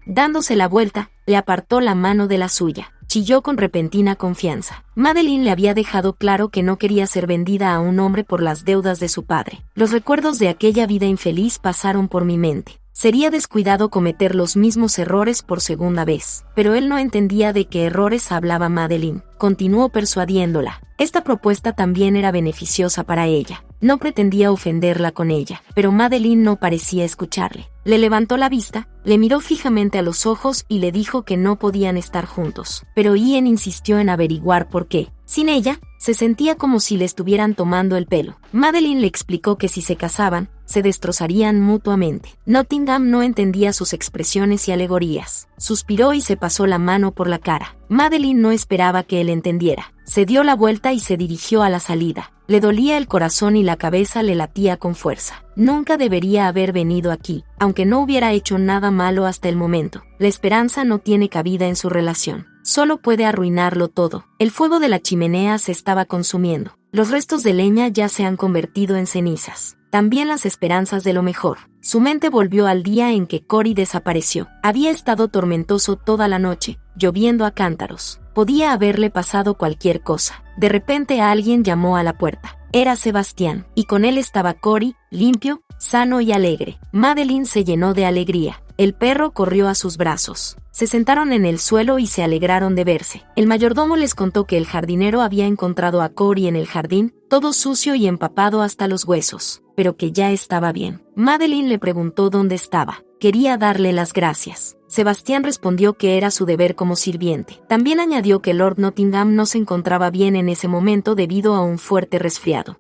Dándose la vuelta, le apartó la mano de la suya. chilló con repentina confianza. Madeline le había dejado claro que no quería ser vendida a un hombre por las deudas de su padre. Los recuerdos de aquella vida infeliz pasaron por mi mente. Sería descuidado cometer los mismos errores por segunda vez. Pero él no entendía de qué errores hablaba Madeline. Continuó persuadiéndola. Esta propuesta también era beneficiosa para ella. No pretendía ofenderla con ella, pero Madeline no parecía escucharle. Le levantó la vista, le miró fijamente a los ojos y le dijo que no podían estar juntos. Pero Ian insistió en averiguar por qué. Sin ella, se sentía como si le estuvieran tomando el pelo. Madeline le explicó que si se casaban, se destrozarían mutuamente. Nottingham no entendía sus expresiones y alegorías. Suspiró y se pasó la mano por la cara. Madeline no esperaba que él entendiera. Se dio la vuelta y se dirigió a la salida. Le dolía el corazón y la cabeza le latía con fuerza. Nunca debería haber venido aquí, aunque no hubiera hecho nada malo hasta el momento. La esperanza no tiene cabida en su relación. Solo puede arruinarlo todo. El fuego de la chimenea se estaba consumiendo. Los restos de leña ya se han convertido en cenizas. También las esperanzas de lo mejor. Su mente volvió al día en que Cory desapareció. Había estado tormentoso toda la noche, lloviendo a cántaros. Podía haberle pasado cualquier cosa. De repente alguien llamó a la puerta. Era Sebastián, y con él estaba Cory, limpio, sano y alegre. Madeline se llenó de alegría. El perro corrió a sus brazos. Se sentaron en el suelo y se alegraron de verse. El mayordomo les contó que el jardinero había encontrado a Cory en el jardín, todo sucio y empapado hasta los huesos, pero que ya estaba bien. Madeline le preguntó dónde estaba. Quería darle las gracias. Sebastián respondió que era su deber como sirviente. También añadió que Lord Nottingham no se encontraba bien en ese momento debido a un fuerte resfriado.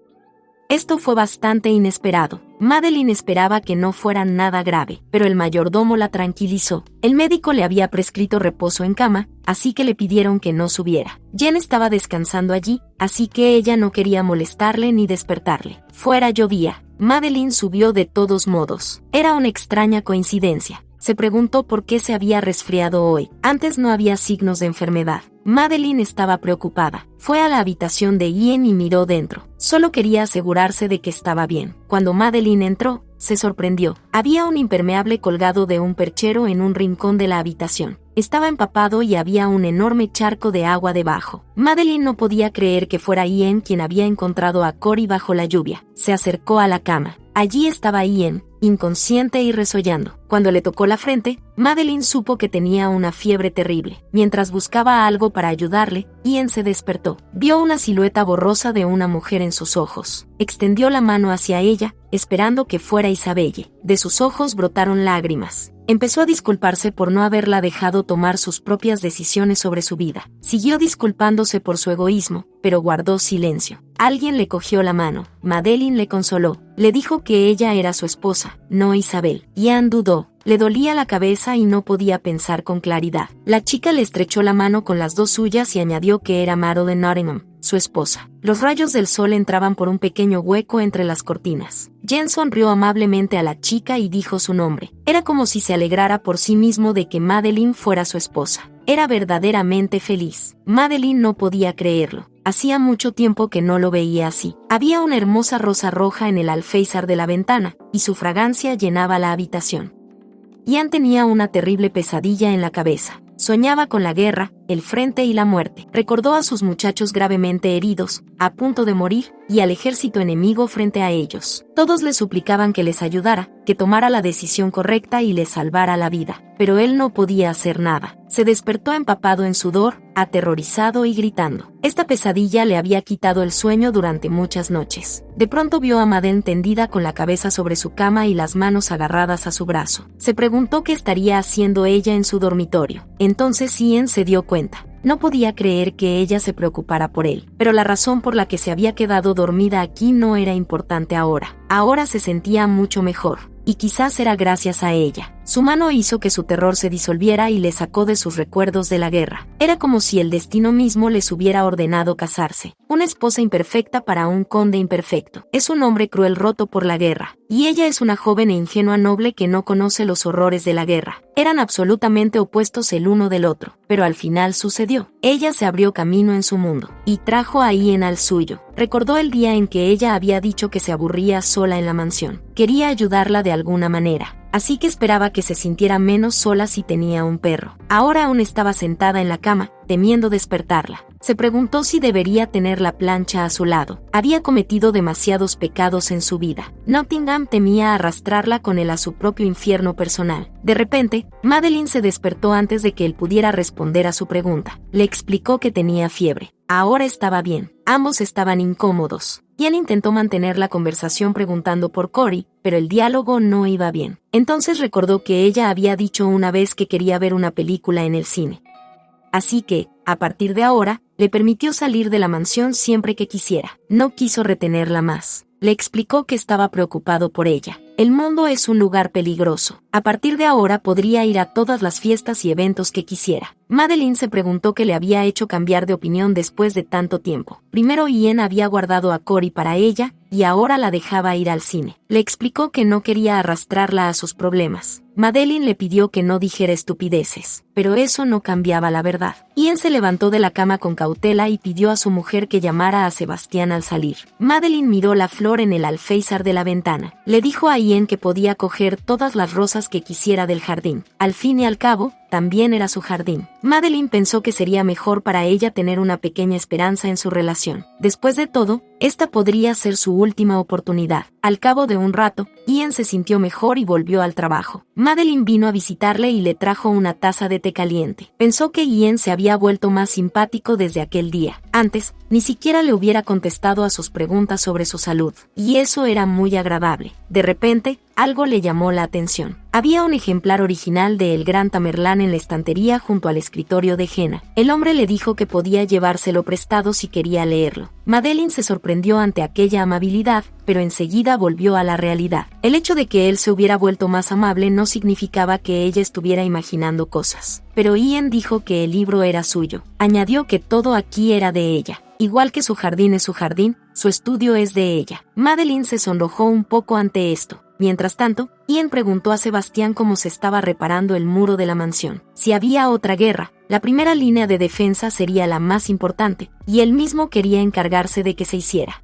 Esto fue bastante inesperado. Madeline esperaba que no fuera nada grave, pero el mayordomo la tranquilizó. El médico le había prescrito reposo en cama, así que le pidieron que no subiera. Jen estaba descansando allí, así que ella no quería molestarle ni despertarle. Fuera llovía. Madeline subió de todos modos. Era una extraña coincidencia. Se preguntó por qué se había resfriado hoy. Antes no había signos de enfermedad. Madeline estaba preocupada. Fue a la habitación de Ian y miró dentro. Solo quería asegurarse de que estaba bien. Cuando Madeline entró, se sorprendió. Había un impermeable colgado de un perchero en un rincón de la habitación. Estaba empapado y había un enorme charco de agua debajo. Madeline no podía creer que fuera Ian quien había encontrado a Cory bajo la lluvia. Se acercó a la cama. Allí estaba Ian, inconsciente y resollando. Cuando le tocó la frente, Madeline supo que tenía una fiebre terrible. Mientras buscaba algo para ayudarle, Ian se despertó. Vio una silueta borrosa de una mujer en sus ojos. Extendió la mano hacia ella, esperando que fuera Isabelle. De sus ojos brotaron lágrimas. Empezó a disculparse por no haberla dejado tomar sus propias decisiones sobre su vida. Siguió disculpándose por su egoísmo, pero guardó silencio. Alguien le cogió la mano. Madeline le consoló. Le dijo que ella era su esposa, no Isabel. Ian dudó. Le dolía la cabeza y no podía pensar con claridad. La chica le estrechó la mano con las dos suyas y añadió que era Madeline Nottingham, su esposa. Los rayos del sol entraban por un pequeño hueco entre las cortinas. Jen sonrió amablemente a la chica y dijo su nombre. Era como si se alegrara por sí mismo de que Madeline fuera su esposa. Era verdaderamente feliz. Madeline no podía creerlo. Hacía mucho tiempo que no lo veía así. Había una hermosa rosa roja en el alféizar de la ventana, y su fragancia llenaba la habitación. Ian tenía una terrible pesadilla en la cabeza. Soñaba con la guerra, el frente y la muerte. Recordó a sus muchachos gravemente heridos, a punto de morir, y al ejército enemigo frente a ellos. Todos le suplicaban que les ayudara, que tomara la decisión correcta y les salvara la vida. Pero él no podía hacer nada. Se despertó empapado en sudor, aterrorizado y gritando. Esta pesadilla le había quitado el sueño durante muchas noches. De pronto vio a Madeline tendida con la cabeza sobre su cama y las manos agarradas a su brazo. Se preguntó qué estaría haciendo ella en su dormitorio. Entonces Ian se dio cuenta. No podía creer que ella se preocupara por él, pero la razón por la que se había quedado dormida aquí no era importante ahora. Ahora se sentía mucho mejor, y quizás era gracias a ella. Su mano hizo que su terror se disolviera y le sacó de sus recuerdos de la guerra. Era como si el destino mismo les hubiera ordenado casarse. Una esposa imperfecta para un conde imperfecto. Es un hombre cruel roto por la guerra, y ella es una joven e ingenua noble que no conoce los horrores de la guerra. Eran absolutamente opuestos el uno del otro, pero al final sucedió. Ella se abrió camino en su mundo, y trajo a Ian al suyo. Recordó el día en que ella había dicho que se aburría sola en la mansión. Quería ayudarla de alguna manera. así que esperaba que se sintiera menos sola si tenía un perro. Ahora aún estaba sentada en la cama, temiendo despertarla. Se preguntó si debería tener la plancha a su lado. Había cometido demasiados pecados en su vida. Nottingham temía arrastrarla con él a su propio infierno personal. De repente, Madeline se despertó antes de que él pudiera responder a su pregunta. Le explicó que tenía fiebre. Ahora estaba bien. Ambos estaban incómodos. Ian intentó mantener la conversación preguntando por Corey, pero el diálogo no iba bien. Entonces recordó que ella había dicho una vez que quería ver una película en el cine. Así que, a partir de ahora, le permitió salir de la mansión siempre que quisiera. No quiso retenerla más. Le explicó que estaba preocupado por ella. El mundo es un lugar peligroso. A partir de ahora podría ir a todas las fiestas y eventos que quisiera. Madeline se preguntó qué le había hecho cambiar de opinión después de tanto tiempo. Primero Ian había guardado a Corey para ella, y ahora la dejaba ir al cine. Le explicó que no quería arrastrarla a sus problemas. Madeline le pidió que no dijera estupideces, pero eso no cambiaba la verdad. Ian se levantó de la cama con cautela y pidió a su mujer que llamara a Sebastián al salir. Madeline miró la flor en el alféizar de la ventana. Le dijo a Ian que podía coger todas las rosas que quisiera del jardín. Al fin y al cabo, también era su jardín. Madeline pensó que sería mejor para ella tener una pequeña esperanza en su relación. Después de todo, esta podría ser su última oportunidad. Al cabo de un rato, Ian se sintió mejor y volvió al trabajo. Madeline vino a visitarle y le trajo una taza de té caliente. Pensó que Ian se había vuelto más simpático desde aquel día. Antes, ni siquiera le hubiera contestado a sus preguntas sobre su salud, y eso era muy agradable. De repente, algo le llamó la atención. Había un ejemplar original de El Gran Tamerlán en la estantería junto al escritorio de Jenna. El hombre le dijo que podía llevárselo prestado si quería leerlo. Madeline se sorprendió ante aquella amabilidad, pero enseguida volvió a la realidad. El hecho de que él se hubiera vuelto más amable no significaba que ella estuviera imaginando cosas. Pero Ian dijo que el libro era suyo. Añadió que todo aquí era de ella. Igual que su jardín es su jardín, su estudio es de ella. Madeline se sonrojó un poco ante esto. Mientras tanto, Ian preguntó a Sebastián cómo se estaba reparando el muro de la mansión. Si había otra guerra, la primera línea de defensa sería la más importante, y él mismo quería encargarse de que se hiciera.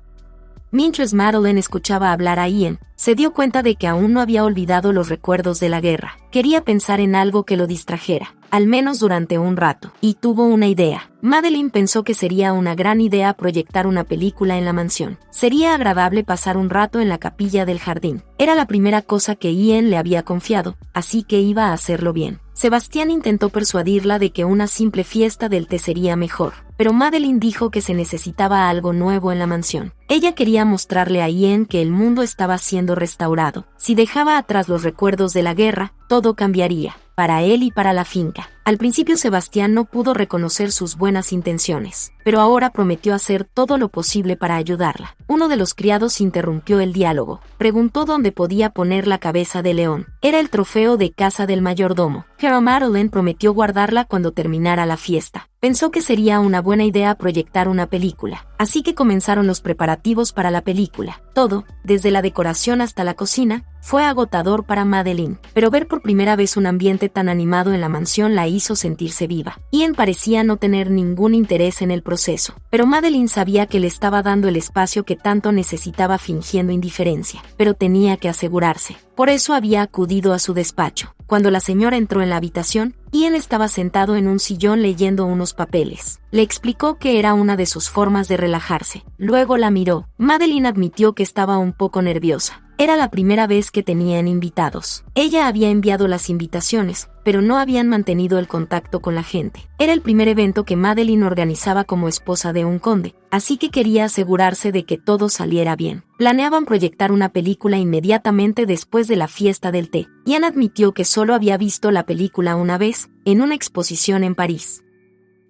Mientras Madeline escuchaba hablar a Ian, se dio cuenta de que aún no había olvidado los recuerdos de la guerra. Quería pensar en algo que lo distrajera, al menos durante un rato, y tuvo una idea. Madeline pensó que sería una gran idea proyectar una película en la mansión. Sería agradable pasar un rato en la capilla del jardín. Era la primera cosa que Ian le había confiado, así que iba a hacerlo bien. Sebastián intentó persuadirla de que una simple fiesta del té sería mejor, pero Madeline dijo que se necesitaba algo nuevo en la mansión. Ella quería mostrarle a Ian que el mundo estaba siendo restaurado. Si dejaba atrás los recuerdos de la guerra, todo cambiaría, para él y para la finca. Al principio Sebastián no pudo reconocer sus buenas intenciones, pero ahora prometió hacer todo lo posible para ayudarla. Uno de los criados interrumpió el diálogo. Preguntó dónde podía poner la cabeza de león. Era el trofeo de caza del mayordomo, pero Madeline prometió guardarla cuando terminara la fiesta. Pensó que sería una buena idea proyectar una película, así que comenzaron los preparativos para la película. Todo, desde la decoración hasta la cocina, fue agotador para Madeline, pero ver por primera vez un ambiente tan animado en la mansión la hizo sentirse viva. Ian parecía no tener ningún interés en el proceso, pero Madeline sabía que le estaba dando el espacio que tanto necesitaba fingiendo indiferencia, pero tenía que asegurarse. Por eso había acudido a su despacho. Cuando la señora entró en la habitación, Ian estaba sentado en un sillón leyendo unos papeles. Le explicó que era una de sus formas de relajarse. Luego la miró. Madeline admitió que estaba un poco nerviosa. Era la primera vez que tenían invitados. Ella había enviado las invitaciones, pero no habían mantenido el contacto con la gente. Era el primer evento que Madeline organizaba como esposa de un conde, así que quería asegurarse de que todo saliera bien. Planeaban proyectar una película inmediatamente después de la fiesta del té. Ian admitió que solo había visto la película una vez, en una exposición en París.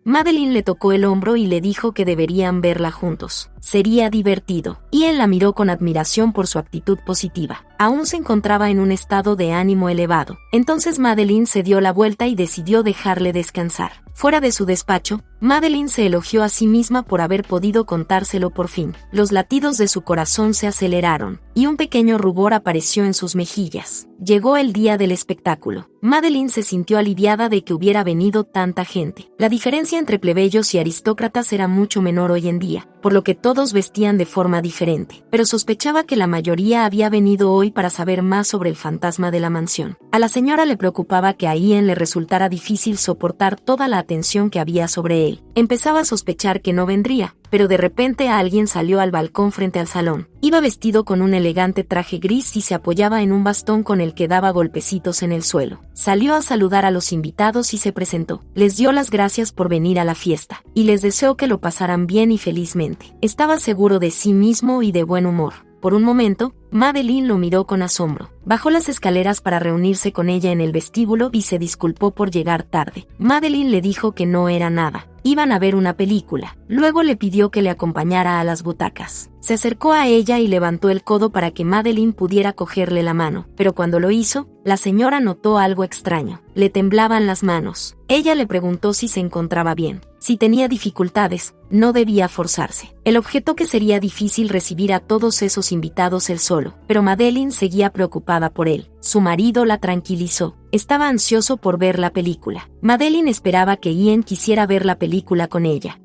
Madeline le tocó el hombro y le dijo que deberían verla juntos. Sería divertido. Ian la miró con admiración por su actitud positiva. Aún se encontraba en un estado de ánimo elevado. Entonces Madeline se dio la vuelta y decidió dejarle descansar. Fuera de su despacho, Madeline se elogió a sí misma por haber podido contárselo por fin. Los latidos de su corazón se aceleraron, y un pequeño rubor apareció en sus mejillas. Llegó el día del espectáculo. Madeline se sintió aliviada de que hubiera venido tanta gente. La diferencia entre plebeyos y aristócratas era mucho menor hoy en día, por lo que todos Todos vestían de forma diferente, pero sospechaba que la mayoría había venido hoy para saber más sobre el fantasma de la mansión. A la señora le preocupaba que a Ian le resultara difícil soportar toda la atención que había sobre él. Empezaba a sospechar que no vendría, pero de repente alguien salió al balcón frente al salón. Iba vestido con un elegante traje gris y se apoyaba en un bastón con el que daba golpecitos en el suelo. Salió a saludar a los invitados y se presentó. Les dio las gracias por venir a la fiesta, y les deseó que lo pasaran bien y felizmente. Estaba seguro de sí mismo y de buen humor. Por un momento, Madeline lo miró con asombro. Bajó las escaleras para reunirse con ella en el vestíbulo y se disculpó por llegar tarde. Madeline le dijo que no era nada. Iban a ver una película. Luego le pidió que le acompañara a las butacas. Se acercó a ella y levantó el codo para que Madeline pudiera cogerle la mano, pero cuando lo hizo, la señora notó algo extraño. Le temblaban las manos. Ella le preguntó si se encontraba bien. Si tenía dificultades, no debía forzarse. El objeto que sería difícil recibir a todos esos invitados él solo, pero Madeline seguía preocupada por él. Su marido la tranquilizó. Estaba ansioso por ver la película. Madeline esperaba que Ian quisiera ver la película con ella.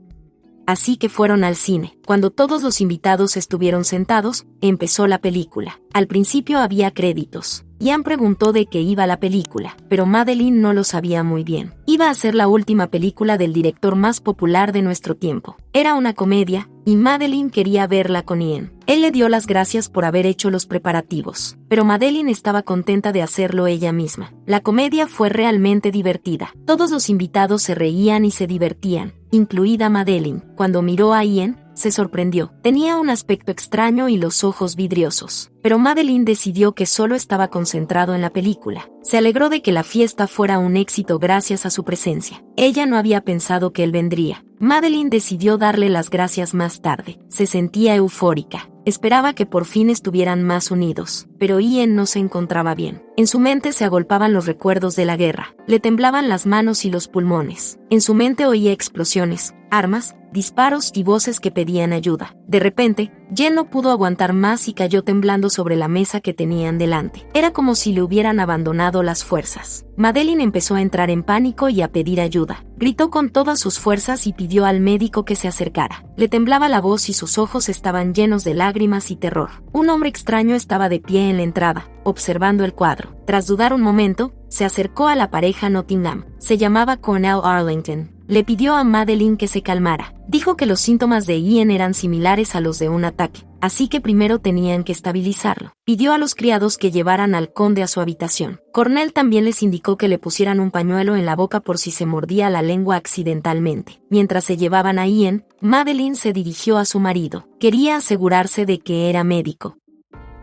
Así que fueron al cine. Cuando todos los invitados estuvieron sentados, empezó la película. Al principio había créditos. Ian preguntó de qué iba la película, pero Madeline no lo sabía muy bien. Iba a ser la última película del director más popular de nuestro tiempo. Era una comedia, y Madeline quería verla con Ian. Él le dio las gracias por haber hecho los preparativos, pero Madeline estaba contenta de hacerlo ella misma. La comedia fue realmente divertida. Todos los invitados se reían y se divertían, incluida Madeline. Cuando miró a Ian, se sorprendió. Tenía un aspecto extraño y los ojos vidriosos. Pero Madeline decidió que solo estaba concentrado en la película. Se alegró de que la fiesta fuera un éxito gracias a su presencia. Ella no había pensado que él vendría. Madeline decidió darle las gracias más tarde. Se sentía eufórica. Esperaba que por fin estuvieran más unidos, pero Ian no se encontraba bien. En su mente se agolpaban los recuerdos de la guerra. Le temblaban las manos y los pulmones. En su mente oía explosiones, armas, disparos y voces que pedían ayuda. De repente, Jen no pudo aguantar más y cayó temblando sobre la mesa que tenían delante. Era como si le hubieran abandonado las fuerzas. Madeline empezó a entrar en pánico y a pedir ayuda. Gritó con todas sus fuerzas y pidió al médico que se acercara. Le temblaba la voz y sus ojos estaban llenos de lágrimas y terror. Un hombre extraño estaba de pie en la entrada, observando el cuadro. Tras dudar un momento, se acercó a la pareja Nottingham. Se llamaba Cornell Arlington. Le pidió a Madeline que se calmara. Dijo que los síntomas de Ian eran similares a los de un ataque, así que primero tenían que estabilizarlo. Pidió a los criados que llevaran al conde a su habitación. Cornell también les indicó que le pusieran un pañuelo en la boca por si se mordía la lengua accidentalmente. Mientras se llevaban a Ian, Madeline se dirigió a su marido. Quería asegurarse de que era médico.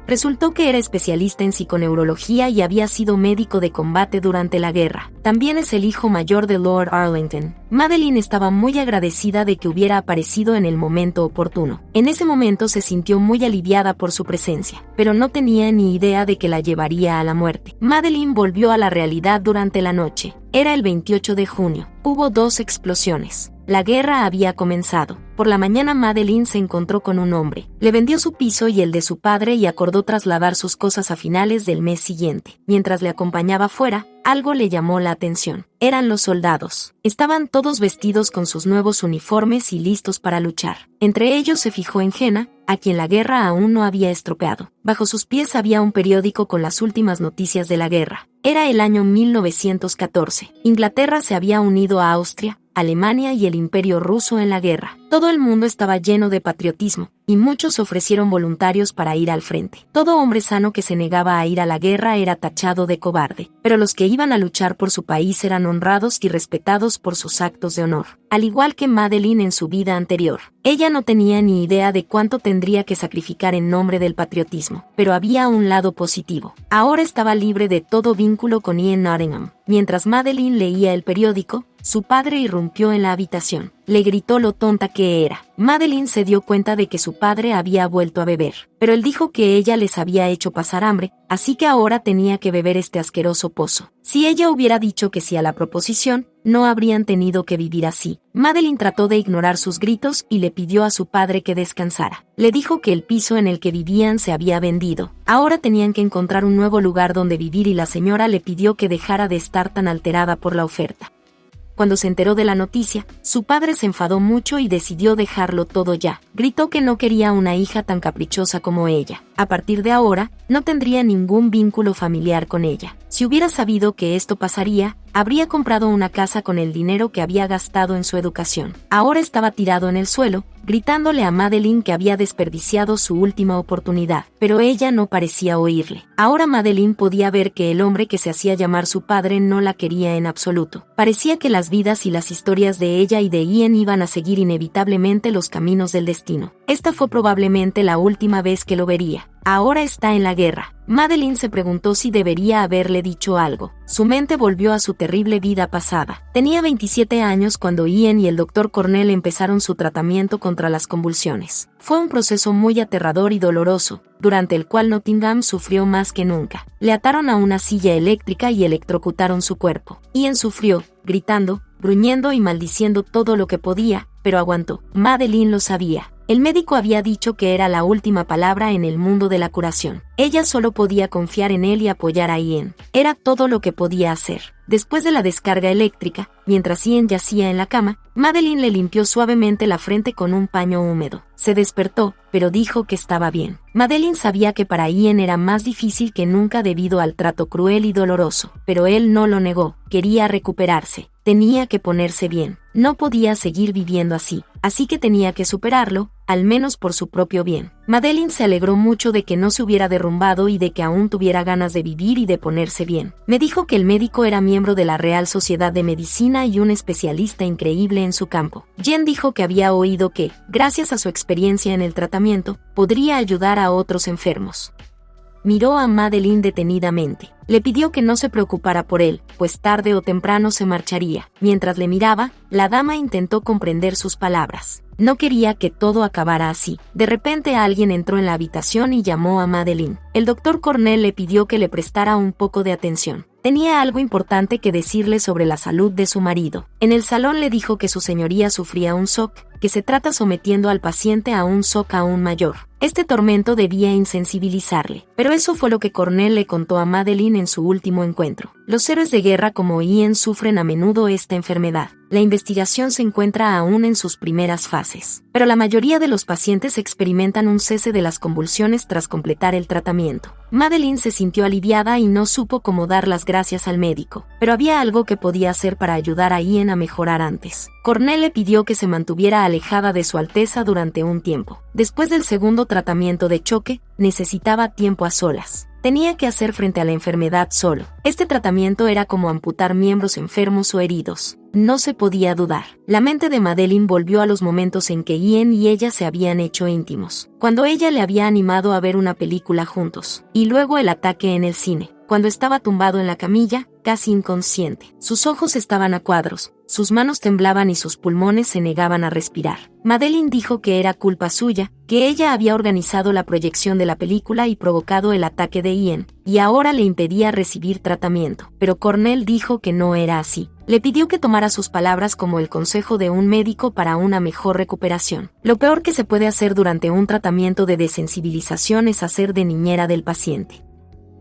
Resultó que era especialista en psiconeurología y había sido médico de combate durante la guerra. También es el hijo mayor de Lord Arlington. Madeline estaba muy agradecida de que hubiera aparecido en el momento oportuno. En ese momento se sintió muy aliviada por su presencia, pero no tenía ni idea de que la llevaría a la muerte. Madeline volvió a la realidad durante la noche. Era el 28 de junio. Hubo 2 explosiones. La guerra había comenzado. Por la mañana Madeline se encontró con un hombre. Le vendió su piso y el de su padre y acordó trasladar sus cosas a finales del mes siguiente. Mientras le acompañaba fuera, algo le llamó la atención. Eran los soldados. Estaban todos vestidos con sus nuevos uniformes y listos para luchar. Entre ellos se fijó en Jenna, a quien la guerra aún no había estropeado. Bajo sus pies había un periódico con las últimas noticias de la guerra. Era el año 1914. Inglaterra se había unido a Austria, Alemania y el Imperio Ruso en la guerra. Todo el mundo estaba lleno de patriotismo, y muchos ofrecieron voluntarios para ir al frente. Todo hombre sano que se negaba a ir a la guerra era tachado de cobarde, pero los que iban a luchar por su país eran honrados y respetados por sus actos de honor. Al igual que Madeline en su vida anterior, ella no tenía ni idea de cuánto tendría que sacrificar en nombre del patriotismo, pero había un lado positivo. Ahora estaba libre de todo vínculo con Ian Nottingham. Mientras Madeline leía el periódico, su padre irrumpió en la habitación. Le gritó lo tonta que era. Madeline se dio cuenta de que su padre había vuelto a beber, pero él dijo que ella les había hecho pasar hambre, así que ahora tenía que beber este asqueroso pozo. Si ella hubiera dicho que sí a la proposición, no habrían tenido que vivir así. Madeline trató de ignorar sus gritos y le pidió a su padre que descansara. Le dijo que el piso en el que vivían se había vendido. Ahora tenían que encontrar un nuevo lugar donde vivir y la señora le pidió que dejara de estar tan alterada por la oferta. cuando se enteró de la noticia, su padre se enfadó mucho y decidió dejarlo todo ya. Gritó que no quería una hija tan caprichosa como ella. A partir de ahora, no tendría ningún vínculo familiar con ella. Si hubiera sabido que esto pasaría, habría comprado una casa con el dinero que había gastado en su educación. Ahora estaba tirado en el suelo, gritándole a Madeline que había desperdiciado su última oportunidad, pero ella no parecía oírle. Ahora Madeline podía ver que el hombre que se hacía llamar su padre no la quería en absoluto. Parecía que las vidas y las historias de ella y de Ian iban a seguir inevitablemente los caminos del destino. Esta fue probablemente la última vez que lo vería. Ahora está en la guerra. Madeline se preguntó si debería haberle dicho algo. Su mente volvió a su terrible vida pasada. Tenía 27 años cuando Ian y el Dr. Cornell empezaron su tratamiento contra las convulsiones. Fue un proceso muy aterrador y doloroso, durante el cual Nottingham sufrió más que nunca. Le ataron a una silla eléctrica y electrocutaron su cuerpo. Ian sufrió, gritando, gruñendo y maldiciendo todo lo que podía, pero aguantó. Madeline lo sabía. El médico había dicho que era la última palabra en el mundo de la curación. Ella solo podía confiar en él y apoyar a Ian. Era todo lo que podía hacer. Después de la descarga eléctrica, mientras Ian yacía en la cama, Madeline le limpió suavemente la frente con un paño húmedo. Se despertó, pero dijo que estaba bien. Madeline sabía que para Ian era más difícil que nunca debido al trato cruel y doloroso, pero él no lo negó. Quería recuperarse. Tenía que ponerse bien. No podía seguir viviendo así que tenía que superarlo, al menos por su propio bien. Madeline se alegró mucho de que no se hubiera derrumbado y de que aún tuviera ganas de vivir y de ponerse bien. Me dijo que el médico era miembro de la Real Sociedad de Medicina y un especialista increíble en su campo. Jen dijo que había oído que, gracias a su experiencia en el tratamiento, podría ayudar a otros enfermos. Miró a Madeline detenidamente. Le pidió que no se preocupara por él, pues tarde o temprano se marcharía. Mientras le miraba, la dama intentó comprender sus palabras. No quería que todo acabara así. De repente alguien entró en la habitación y llamó a Madeline. El doctor Cornell le pidió que le prestara un poco de atención. Tenía algo importante que decirle sobre la salud de su marido. En el salón le dijo que su señoría sufría un shock, que se trata sometiendo al paciente a un shock aún mayor. Este tormento debía insensibilizarle, pero eso fue lo que Cornell le contó a Madeline en su último encuentro. Los héroes de guerra como Ian sufren a menudo esta enfermedad. La investigación se encuentra aún en sus primeras fases, pero la mayoría de los pacientes experimentan un cese de las convulsiones tras completar el tratamiento. Madeline se sintió aliviada y no supo cómo dar las gracias al médico, pero había algo que podía hacer para ayudar a Ian a mejorar antes. Cornell le pidió que se mantuviera alejada de su Alteza durante un tiempo. Después del segundo tratamiento de choque, necesitaba tiempo a solas. Tenía que hacer frente a la enfermedad solo. Este tratamiento era como amputar miembros enfermos o heridos. No se podía dudar. La mente de Madeline volvió a los momentos en que Ian y ella se habían hecho íntimos. Cuando ella le había animado a ver una película juntos. Y luego el ataque en el cine. Cuando estaba tumbado en la camilla, casi inconsciente. Sus ojos estaban a cuadros, sus manos temblaban y sus pulmones se negaban a respirar. Madeline dijo que era culpa suya, que ella había organizado la proyección de la película y provocado el ataque de Ian, y ahora le impedía recibir tratamiento. Pero Cornell dijo que no era así. Le pidió que tomara sus palabras como el consejo de un médico para una mejor recuperación. Lo peor que se puede hacer durante un tratamiento de desensibilización es hacer de niñera del paciente.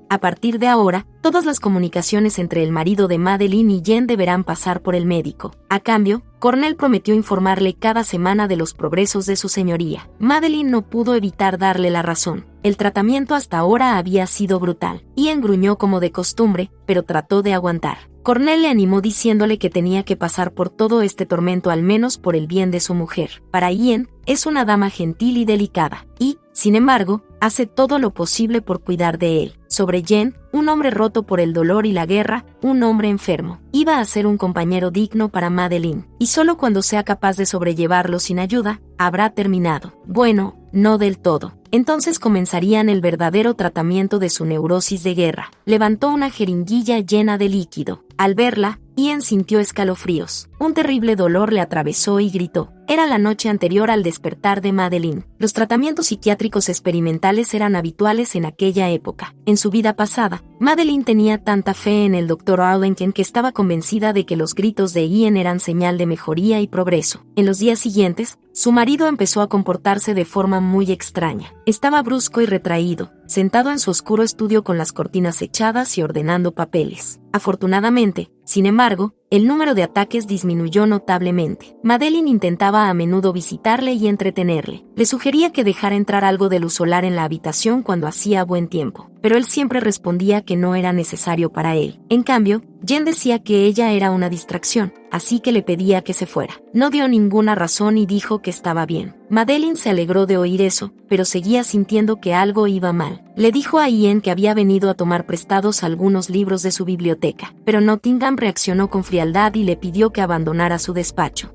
A partir de ahora, todas las comunicaciones entre el marido de Madeline y Jen deberán pasar por el médico. A cambio, Cornell prometió informarle cada semana de los progresos de su señoría. Madeline no pudo evitar darle la razón. El tratamiento hasta ahora había sido brutal. Ian gruñó como de costumbre, pero trató de aguantar. Cornell le animó diciéndole que tenía que pasar por todo este tormento al menos por el bien de su mujer. Para Ian, es una dama gentil y delicada, y, sin embargo, hace todo lo posible por cuidar de él. Sobre Jen, un hombre roto por el dolor y la guerra, un hombre enfermo. Iba a ser un compañero digno para Madeline, y solo cuando sea capaz de sobrellevarlo sin ayuda, habrá terminado. Bueno, no del todo. Entonces comenzarían el verdadero tratamiento de su neurosis de guerra. Levantó una jeringuilla llena de líquido. Al verla, Ian sintió escalofríos. Un terrible dolor le atravesó y gritó. Era la noche anterior al despertar de Madeline. Los tratamientos psiquiátricos experimentales eran habituales en aquella época. En su vida pasada, Madeline tenía tanta fe en el Dr. Arlington que estaba convencida de que los gritos de Ian eran señal de mejoría y progreso. En los días siguientes, su marido empezó a comportarse de forma muy extraña. Estaba brusco y retraído, sentado en su oscuro estudio con las cortinas echadas y ordenando papeles. Afortunadamente, sin embargo, el número de ataques disminuyó notablemente. Madeline intentaba a menudo visitarle y entretenerle. Le sugería que dejara entrar algo de luz solar en la habitación cuando hacía buen tiempo, pero él siempre respondía que no era necesario para él. En cambio, Jen decía que ella era una distracción, así que le pedía que se fuera. No dio ninguna razón y dijo que estaba bien. Madeline se alegró de oír eso, pero seguía sintiendo que algo iba mal. Le dijo a Ian que había venido a tomar prestados algunos libros de su biblioteca, pero Nottingham reaccionó con frialdad y le pidió que abandonara su despacho.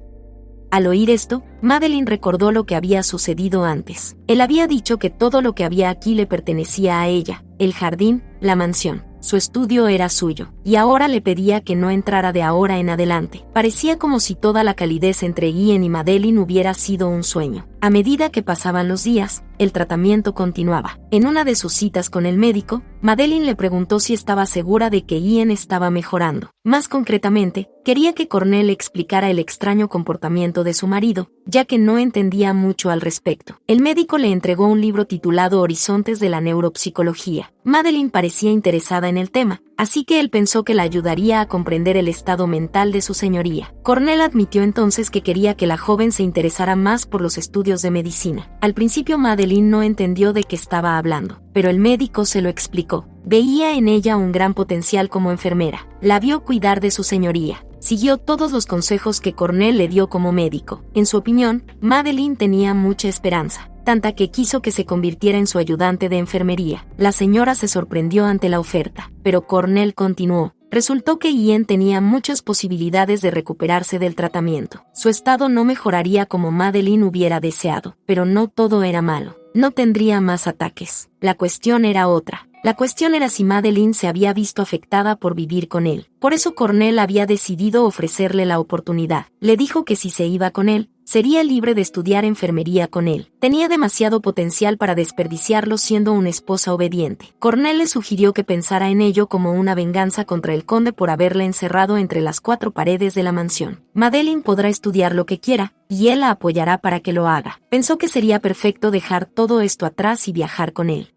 Al oír esto, Madeline recordó lo que había sucedido antes. Él había dicho que todo lo que había aquí le pertenecía a ella, el jardín, la mansión. Su estudio era suyo, y ahora le pedía que no entrara de ahora en adelante. Parecía como si toda la calidez entre Ian y Madeline hubiera sido un sueño. A medida que pasaban los días, el tratamiento continuaba. En una de sus citas con el médico, Madeline le preguntó si estaba segura de que Ian estaba mejorando. Más concretamente, quería que Cornell explicara el extraño comportamiento de su marido, ya que no entendía mucho al respecto. El médico le entregó un libro titulado Horizontes de la Neuropsicología. Madeline parecía interesada en el tema, así que él pensó que la ayudaría a comprender el estado mental de su señoría. Cornell admitió entonces que quería que la joven se interesara más por los estudios de medicina. Al principio Madeline no entendió de qué estaba hablando, pero el médico se lo explicó. Veía en ella un gran potencial como enfermera. La vio cuidar de su señoría. Siguió todos los consejos que Cornell le dio como médico. En su opinión, Madeline tenía mucha esperanza, tanta que quiso que se convirtiera en su ayudante de enfermería. La señora se sorprendió ante la oferta, pero Cornell continuó. Resultó que Ian tenía muchas posibilidades de recuperarse del tratamiento. Su estado no mejoraría como Madeline hubiera deseado, pero no todo era malo. No tendría más ataques. La cuestión era otra. La cuestión era si Madeline se había visto afectada por vivir con él. Por eso Cornell había decidido ofrecerle la oportunidad. Le dijo que si se iba con él, sería libre de estudiar enfermería con él. Tenía demasiado potencial para desperdiciarlo siendo una esposa obediente. Cornell le sugirió que pensara en ello como una venganza contra el conde por haberle encerrado entre las 4 paredes de la mansión. Madeline podrá estudiar lo que quiera, y él la apoyará para que lo haga. Pensó que sería perfecto dejar todo esto atrás y viajar con él.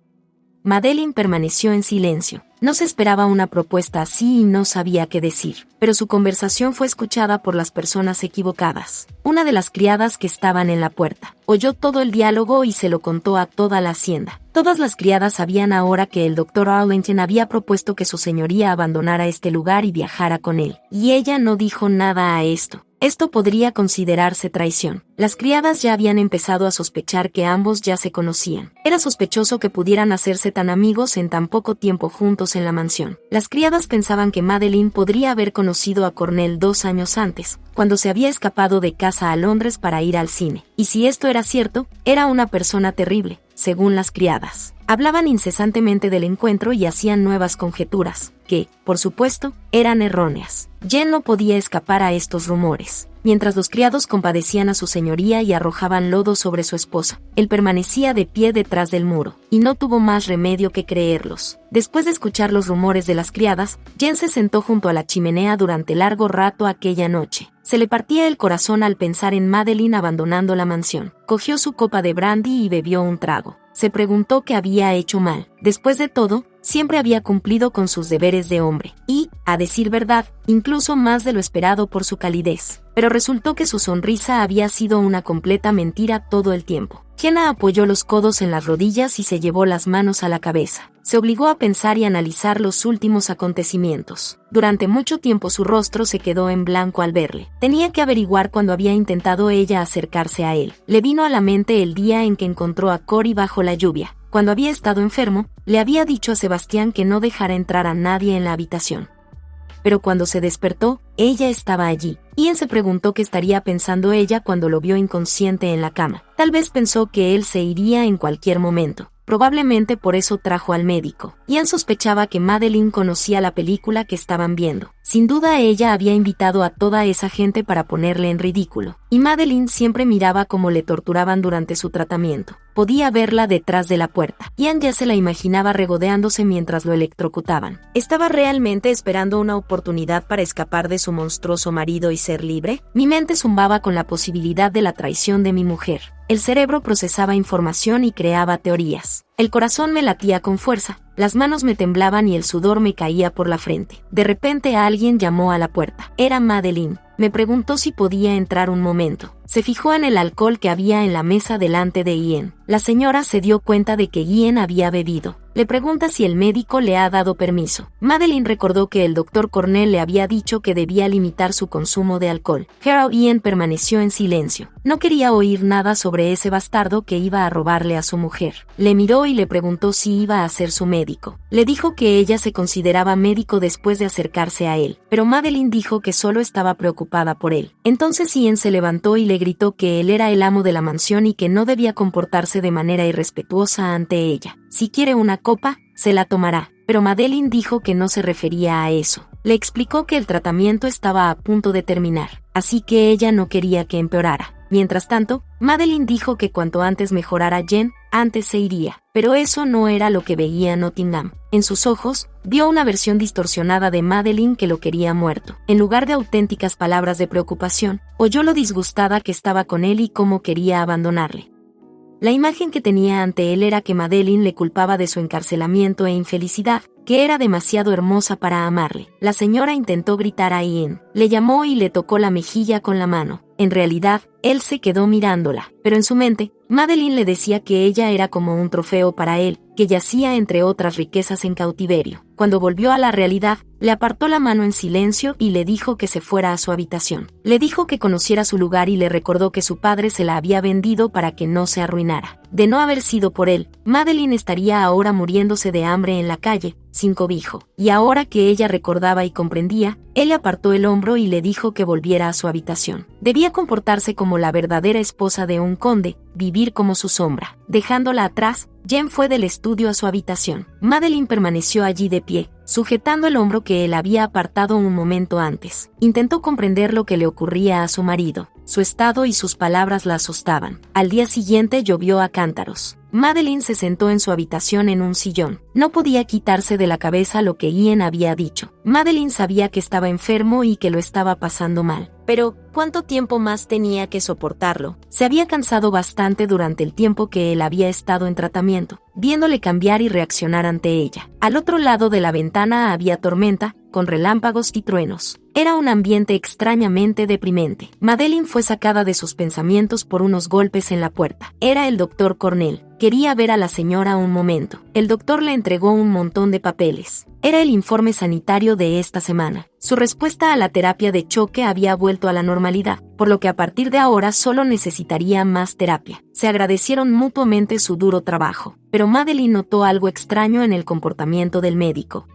Madeline permaneció en silencio. No se esperaba una propuesta así y no sabía qué decir, pero su conversación fue escuchada por las personas equivocadas. Una de las criadas que estaban en la puerta oyó todo el diálogo y se lo contó a toda la hacienda. Todas las criadas sabían ahora que el Dr. Arlington había propuesto que su señoría abandonara este lugar y viajara con él, y ella no dijo nada a esto. Esto podría considerarse traición. Las criadas ya habían empezado a sospechar que ambos ya se conocían. Era sospechoso que pudieran hacerse tan amigos en tan poco tiempo juntos en la mansión. Las criadas pensaban que Madeline podría haber conocido a Cornell 2 años antes, cuando se había escapado de casa a Londres para ir al cine. Y si esto era cierto, era una persona terrible, según las criadas. Hablaban incesantemente del encuentro y hacían nuevas conjeturas, que, por supuesto, eran erróneas. Jen no podía escapar a estos rumores. Mientras los criados compadecían a su señoría y arrojaban lodo sobre su esposa, él permanecía de pie detrás del muro, y no tuvo más remedio que creerlos. Después de escuchar los rumores de las criadas, Jen se sentó junto a la chimenea durante largo rato aquella noche. Se le partía el corazón al pensar en Madeline abandonando la mansión. Cogió su copa de brandy y bebió un trago. Se preguntó qué había hecho mal. Después de todo, siempre había cumplido con sus deberes de hombre, y, a decir verdad, incluso más de lo esperado por su calidez. Pero resultó que su sonrisa había sido una completa mentira todo el tiempo. Jenna apoyó los codos en las rodillas y se llevó las manos a la cabeza. Se obligó a pensar y analizar los últimos acontecimientos. Durante mucho tiempo su rostro se quedó en blanco al verle. Tenía que averiguar cuándo había intentado ella acercarse a él. Le vino a la mente el día en que encontró a Cory bajo la lluvia. Cuando había estado enfermo, le había dicho a Sebastián que no dejara entrar a nadie en la habitación. Pero cuando se despertó, ella estaba allí. Ian se preguntó qué estaría pensando ella cuando lo vio inconsciente en la cama. Tal vez pensó que él se iría en cualquier momento. Probablemente por eso trajo al médico. Ian sospechaba que Madeline conocía la película que estaban viendo. Sin duda ella había invitado a toda esa gente para ponerle en ridículo. Y Madeline siempre miraba cómo le torturaban durante su tratamiento. Podía verla detrás de la puerta. Ian ya se la imaginaba regodeándose mientras lo electrocutaban. ¿Estaba realmente esperando una oportunidad para escapar de su monstruoso marido y ser libre? Mi mente zumbaba con la posibilidad de la traición de mi mujer. El cerebro procesaba información y creaba teorías. El corazón me latía con fuerza, Las manos me temblaban y el sudor me caía por la frente. De repente alguien llamó a la puerta. Era Madeline. Me preguntó si podía entrar un momento. Se fijó en el alcohol que había en la mesa delante de Ian. La señora se dio cuenta de que Ian había bebido. Le pregunta si el médico le ha dado permiso. Madeline recordó que el doctor Cornell le había dicho que debía limitar su consumo de alcohol. Ian permaneció en silencio. No quería oír nada sobre ese bastardo que iba a robarle a su mujer. Le miró y le preguntó si iba a ser su médico. Le dijo que ella se consideraba médico después de acercarse a él, pero Madeline dijo que solo estaba preocupada por él. Entonces Ian se levantó y le gritó que él era el amo de la mansión y que no debía comportarse de manera irrespetuosa ante ella. Si quiere una copa, se la tomará. Pero Madeline dijo que no se refería a eso. Le explicó que el tratamiento estaba a punto de terminar, así que ella no quería que empeorara. Mientras tanto, Madeline dijo que cuanto antes mejorara Jen, antes se iría. Pero eso no era lo que veía Nottingham. En sus ojos, vio una versión distorsionada de Madeline que lo quería muerto. En lugar de auténticas palabras de preocupación, oyó lo disgustada que estaba con él y cómo quería abandonarle. La imagen que tenía ante él era que Madeline le culpaba de su encarcelamiento e infelicidad, que era demasiado hermosa para amarle. La señora intentó gritar a Ian, le llamó y le tocó la mejilla con la mano. En realidad, él se quedó mirándola, pero en su mente, Madeline le decía que ella era como un trofeo para él, que yacía entre otras riquezas en cautiverio. Cuando volvió a la realidad, le apartó la mano en silencio y le dijo que se fuera a su habitación. Le dijo que conociera su lugar y le recordó que su padre se la había vendido para que no se arruinara. De no haber sido por él, Madeline estaría ahora muriéndose de hambre en la calle, sin cobijo. Y ahora que ella recordaba y comprendía, él le apartó el hombro y le dijo que volviera a su habitación. Debía comportarse como la verdadera esposa de un conde, vivir como su sombra. Dejándola atrás, Jen fue del estudio a su habitación. Madeline permaneció allí de pie, sujetando el hombro que él había apartado un momento antes. Intentó comprender lo que le ocurría a su marido. Su estado y sus palabras la asustaban. Al día siguiente llovió a cántaros. Madeline se sentó en su habitación en un sillón. No podía quitarse de la cabeza lo que Ian había dicho. Madeline sabía que estaba enfermo y que lo estaba pasando mal. Pero, ¿cuánto tiempo más tenía que soportarlo? Se había cansado bastante durante el tiempo que él había estado en tratamiento, viéndole cambiar y reaccionar ante ella. Al otro lado de la ventana había tormenta, con relámpagos y truenos. Era un ambiente extrañamente deprimente. Madeline fue sacada de sus pensamientos por unos golpes en la puerta. Era el doctor Cornell. Quería ver a la señora un momento. El doctor le entregó un montón de papeles. Era el informe sanitario de esta semana. Su respuesta a la terapia de choque había vuelto a la normalidad, por lo que a partir de ahora solo necesitaría más terapia. Se agradecieron mutuamente su duro trabajo, pero Madeline notó algo extraño en el comportamiento del médico.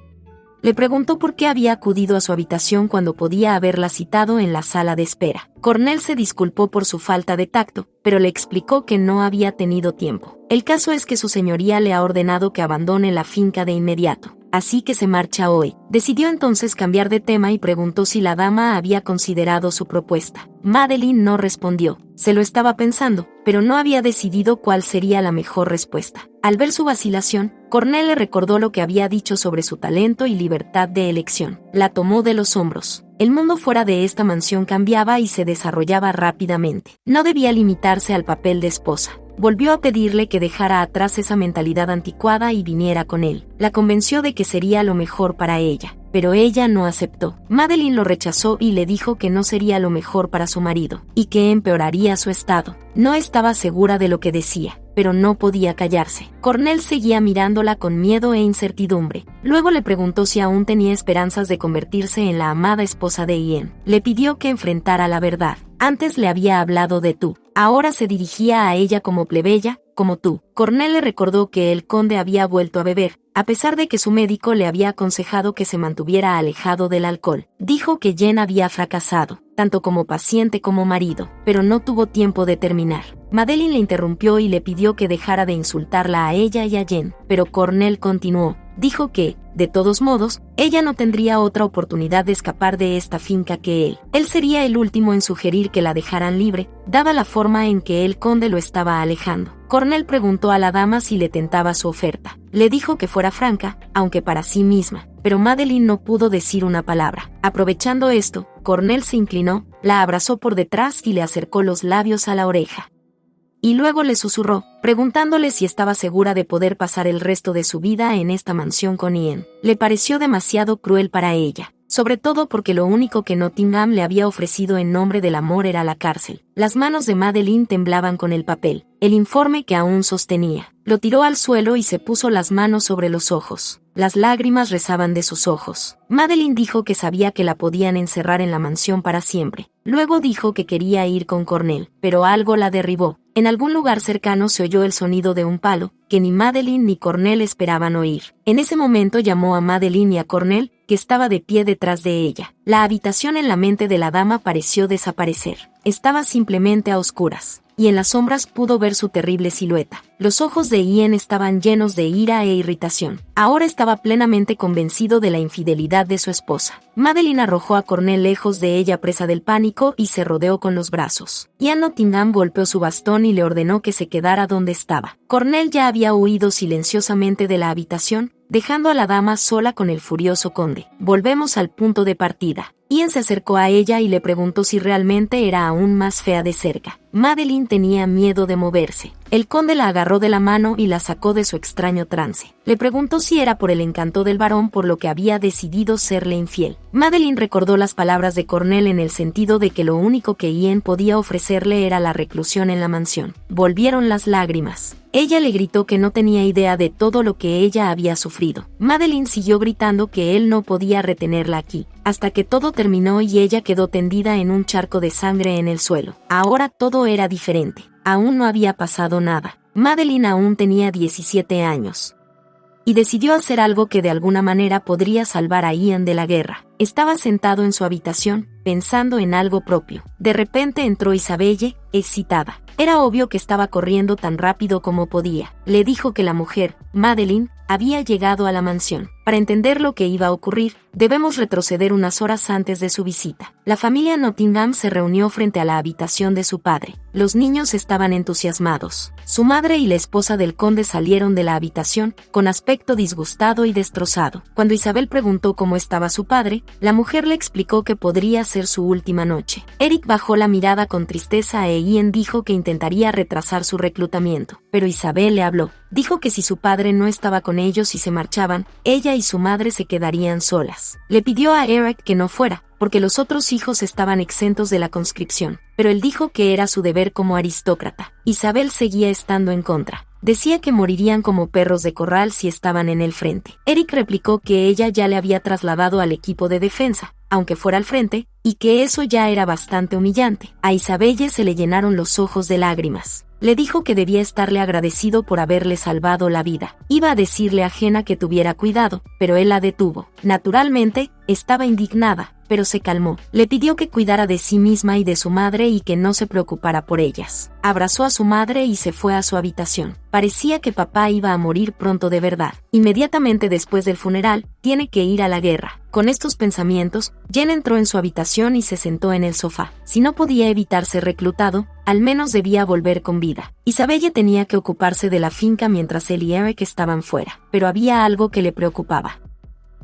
Le preguntó por qué había acudido a su habitación cuando podía haberla citado en la sala de espera. Cornell se disculpó por su falta de tacto, pero le explicó que no había tenido tiempo. El caso es que su señoría le ha ordenado que abandone la finca de inmediato, así que se marcha hoy. Decidió entonces cambiar de tema y preguntó si la dama había considerado su propuesta. Madeline no respondió. Se lo estaba pensando, pero no había decidido cuál sería la mejor respuesta. Al ver su vacilación, Cornell le recordó lo que había dicho sobre su talento y libertad de elección. La tomó de los hombros. El mundo fuera de esta mansión cambiaba y se desarrollaba rápidamente. No debía limitarse al papel de esposa. Volvió a pedirle que dejara atrás esa mentalidad anticuada y viniera con él. La convenció de que sería lo mejor para ella, pero ella no aceptó. Madeline lo rechazó y le dijo que no sería lo mejor para su marido, y que empeoraría su estado. No estaba segura de lo que decía, pero no podía callarse. Cornell seguía mirándola con miedo e incertidumbre. Luego le preguntó si aún tenía esperanzas de convertirse en la amada esposa de Ian. Le pidió que enfrentara la verdad. Antes le había hablado de tú. Ahora se dirigía a ella como plebeya, como tú. Cornell le recordó que el conde había vuelto a beber, a pesar de que su médico le había aconsejado que se mantuviera alejado del alcohol. Dijo que Jen había fracasado, tanto como paciente como marido, pero no tuvo tiempo de terminar. Madeline le interrumpió y le pidió que dejara de insultarla a ella y a Jen, pero Cornell continuó. Dijo que, de todos modos, ella no tendría otra oportunidad de escapar de esta finca que él. Él sería el último en sugerir que la dejaran libre, dada la forma en que el conde lo estaba alejando. Cornell preguntó a la dama si le tentaba su oferta. Le dijo que fuera franca, aunque para sí misma, pero Madeline no pudo decir una palabra. Aprovechando esto, Cornell se inclinó, la abrazó por detrás y le acercó los labios a la oreja. y luego le susurró, preguntándole si estaba segura de poder pasar el resto de su vida en esta mansión con Ian. Le pareció demasiado cruel para ella, sobre todo porque lo único que Nottingham le había ofrecido en nombre del amor era la cárcel. Las manos de Madeline temblaban con el papel, el informe que aún sostenía. Lo tiró al suelo y se puso las manos sobre los ojos. Las lágrimas rezaban de sus ojos. Madeline dijo que sabía que la podían encerrar en la mansión para siempre. Luego dijo que quería ir con Cornell, pero algo la derribó. En algún lugar cercano se oyó el sonido de un palo, que ni Madeline ni Cornell esperaban oír. En ese momento llamó a Madeline y a Cornell, que estaba de pie detrás de ella. La habitación en la mente de la dama pareció desaparecer. Estaba simplemente a oscuras, y en las sombras pudo ver su terrible silueta. Los ojos de Ian estaban llenos de ira e irritación. Ahora estaba plenamente convencido de la infidelidad de su esposa. Madeline arrojó a Cornell lejos de ella presa del pánico y se rodeó con los brazos. Ian Nottingham golpeó su bastón y le ordenó que se quedara donde estaba. Cornell ya había huido silenciosamente de la habitación, dejando a la dama sola con el furioso conde. Volvemos al punto de partida. Ian se acercó a ella y le preguntó si realmente era aún más fea de cerca. Madeline tenía miedo de moverse. El conde la agarró de la mano y la sacó de su extraño trance. Le preguntó si era por el encanto del varón por lo que había decidido serle infiel. Madeline recordó las palabras de Cornell en el sentido de que lo único que Ian podía ofrecerle era la reclusión en la mansión. Volvieron las lágrimas. Ella le gritó que no tenía idea de todo lo que ella había sufrido. Madeline siguió gritando que él no podía retenerla aquí, hasta que todo terminó y ella quedó tendida en un charco de sangre en el suelo. Ahora todo era diferente. Aún no había pasado nada. Madeline aún tenía 17 años. Y decidió hacer algo que de alguna manera podría salvar a Ian de la guerra. Estaba sentado en su habitación, pensando en algo propio. De repente entró Isabelle, excitada. Era obvio que estaba corriendo tan rápido como podía. Le dijo que la mujer, Madeline, había llegado a la mansión. Para entender lo que iba a ocurrir, debemos retroceder unas horas antes de su visita. La familia Nottingham se reunió frente a la habitación de su padre. Los niños estaban entusiasmados. Su madre y la esposa del conde salieron de la habitación, con aspecto disgustado y destrozado. Cuando Isabel preguntó cómo estaba su padre, la mujer le explicó que podría ser su última noche. Eric bajó la mirada con tristeza e Ian dijo que intentaría retrasar su reclutamiento. Pero Isabel le habló. Dijo que si su padre no estaba con ellos y se marchaban, ella y su madre se quedarían solas. Le pidió a Eric que no fuera, porque los otros hijos estaban exentos de la conscripción, pero él dijo que era su deber como aristócrata. Isabel seguía estando en contra. Decía que morirían como perros de corral si estaban en el frente. Eric replicó que ella ya le había trasladado al equipo de defensa, aunque fuera al frente, y que eso ya era bastante humillante. A Isabelle se le llenaron los ojos de lágrimas. Le dijo que debía estarle agradecido por haberle salvado la vida. Iba a decirle a Jenna que tuviera cuidado, pero él la detuvo. Naturalmente, estaba indignada, pero se calmó. Le pidió que cuidara de sí misma y de su madre y que no se preocupara por ellas. Abrazó a su madre y se fue a su habitación. Parecía que papá iba a morir pronto de verdad. Inmediatamente después del funeral, tiene que ir a la guerra. Con estos pensamientos, Jen entró en su habitación y se sentó en el sofá. Si no podía evitar ser reclutado, al menos debía volver con vida. Isabelle tenía que ocuparse de la finca mientras él y Eric estaban fuera, pero había algo que le preocupaba.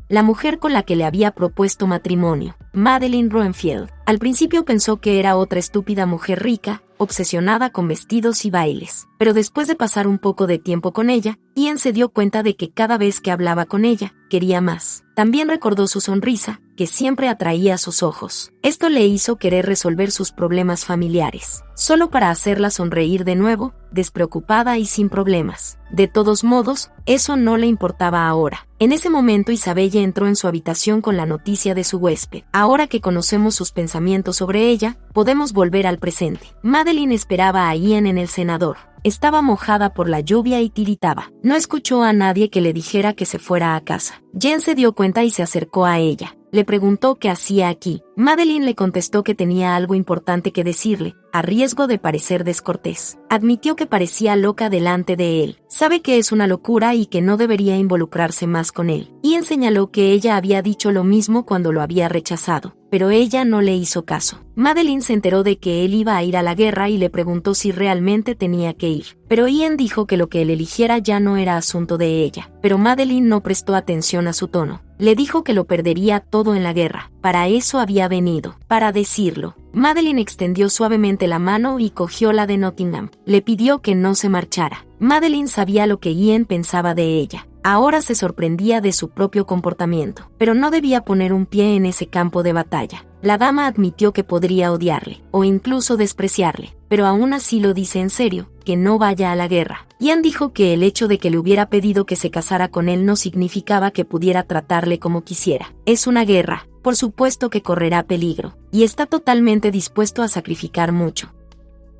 La mujer con la que le había propuesto matrimonio, Madeline Roenfield. Al principio pensó que era otra estúpida mujer rica, obsesionada con vestidos y bailes. Pero después de pasar un poco de tiempo con ella, Ian se dio cuenta de que cada vez que hablaba con ella, quería más. También recordó su sonrisa, que siempre atraía sus ojos. Esto le hizo querer resolver sus problemas familiares, solo para hacerla sonreír de nuevo, despreocupada y sin problemas. De todos modos, eso no le importaba ahora. En ese momento Isabelle entró en su habitación con la noticia de su huésped. Ahora que conocemos sus pensamientos sobre ella, podemos volver al presente. Madeline esperaba a Ian en el cenador. Estaba mojada por la lluvia y tiritaba. No escuchó a nadie que le dijera que se fuera a casa. Jen se dio cuenta y se acercó a ella. Le preguntó qué hacía aquí. Madeline le contestó que tenía algo importante que decirle, a riesgo de parecer descortés. Admitió que parecía loca delante de él. Sabe que es una locura y que no debería involucrarse más con él. Ian señaló que ella había dicho lo mismo cuando lo había rechazado. pero ella no le hizo caso. Madeline se enteró de que él iba a ir a la guerra y le preguntó si realmente tenía que ir, pero Ian dijo que lo que él eligiera ya no era asunto de ella, pero Madeline no prestó atención a su tono. Le dijo que lo perdería todo en la guerra, para eso había venido, para decirlo. Madeline extendió suavemente la mano y cogió la de Nottingham. Le pidió que no se marchara. Madeline sabía lo que Ian pensaba de ella. Ahora se sorprendía de su propio comportamiento, pero no debía poner un pie en ese campo de batalla. La dama admitió que podría odiarle, o incluso despreciarle, pero aún así lo dice en serio, que no vaya a la guerra. Ian dijo que el hecho de que le hubiera pedido que se casara con él no significaba que pudiera tratarle como quisiera. Es una guerra, por supuesto que correrá peligro, y está totalmente dispuesto a sacrificar mucho.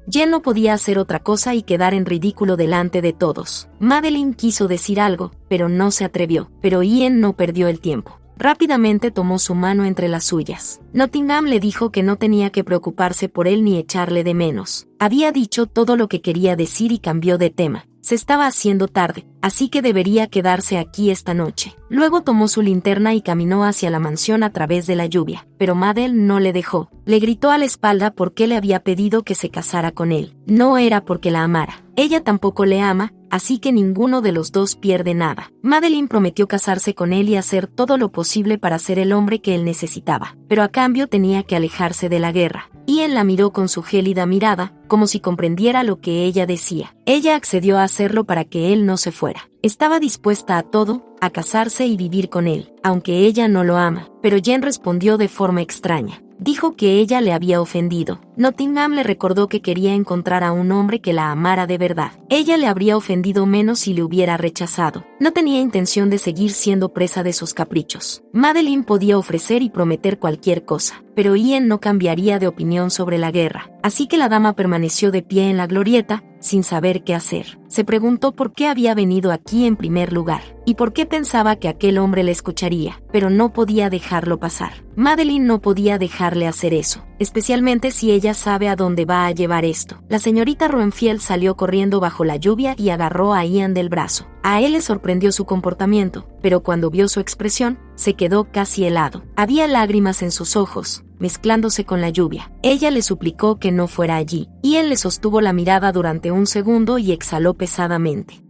Jen no podía hacer otra cosa y quedar en ridículo delante de todos. Madeline quiso decir algo, pero no se atrevió, pero Ian no perdió el tiempo. Rápidamente tomó su mano entre las suyas. Nottingham le dijo que no tenía que preocuparse por él ni echarle de menos. Había dicho todo lo que quería decir y cambió de tema. Se estaba haciendo tarde, así que debería quedarse aquí esta noche. Luego tomó su linterna y caminó hacia la mansión a través de la lluvia, pero Madeline no le dejó. Le gritó a la espalda por qué le había pedido que se casara con él. No era porque la amara. Ella tampoco le ama, así que ninguno de los dos pierde nada. Madeline prometió casarse con él y hacer todo lo posible para ser el hombre que él necesitaba, pero a cambio tenía que alejarse de la guerra. Ian la miró con su gélida mirada, como si comprendiera lo que ella decía. Ella accedió a hacerlo para que él no se fuera. Estaba dispuesta a todo, a casarse y vivir con él, aunque ella no lo ama, pero Jen respondió de forma extraña. Dijo que ella le había ofendido. Nottingham le recordó que quería encontrar a un hombre que la amara de verdad. Ella le habría ofendido menos si le hubiera rechazado. No tenía intención de seguir siendo presa de sus caprichos. Madeline podía ofrecer y prometer cualquier cosa, pero Ian no cambiaría de opinión sobre la guerra. Así que la dama permaneció de pie en la glorieta, sin saber qué hacer. Se preguntó por qué había venido aquí en primer lugar, y por qué pensaba que aquel hombre le escucharía, pero no podía dejarlo pasar. Madeline no podía dejarle hacer eso, especialmente si ella sabe a dónde va a llevar esto. La señorita Ruenfield salió corriendo bajo la lluvia y agarró a Ian del brazo. A él le sorprendió su comportamiento, pero cuando vio su expresión, se quedó casi helado. Había lágrimas en sus ojos, mezclándose con la lluvia. Ella le suplicó que no fuera allí. Ian le sostuvo la mirada durante un segundo y exhaló pesadamente.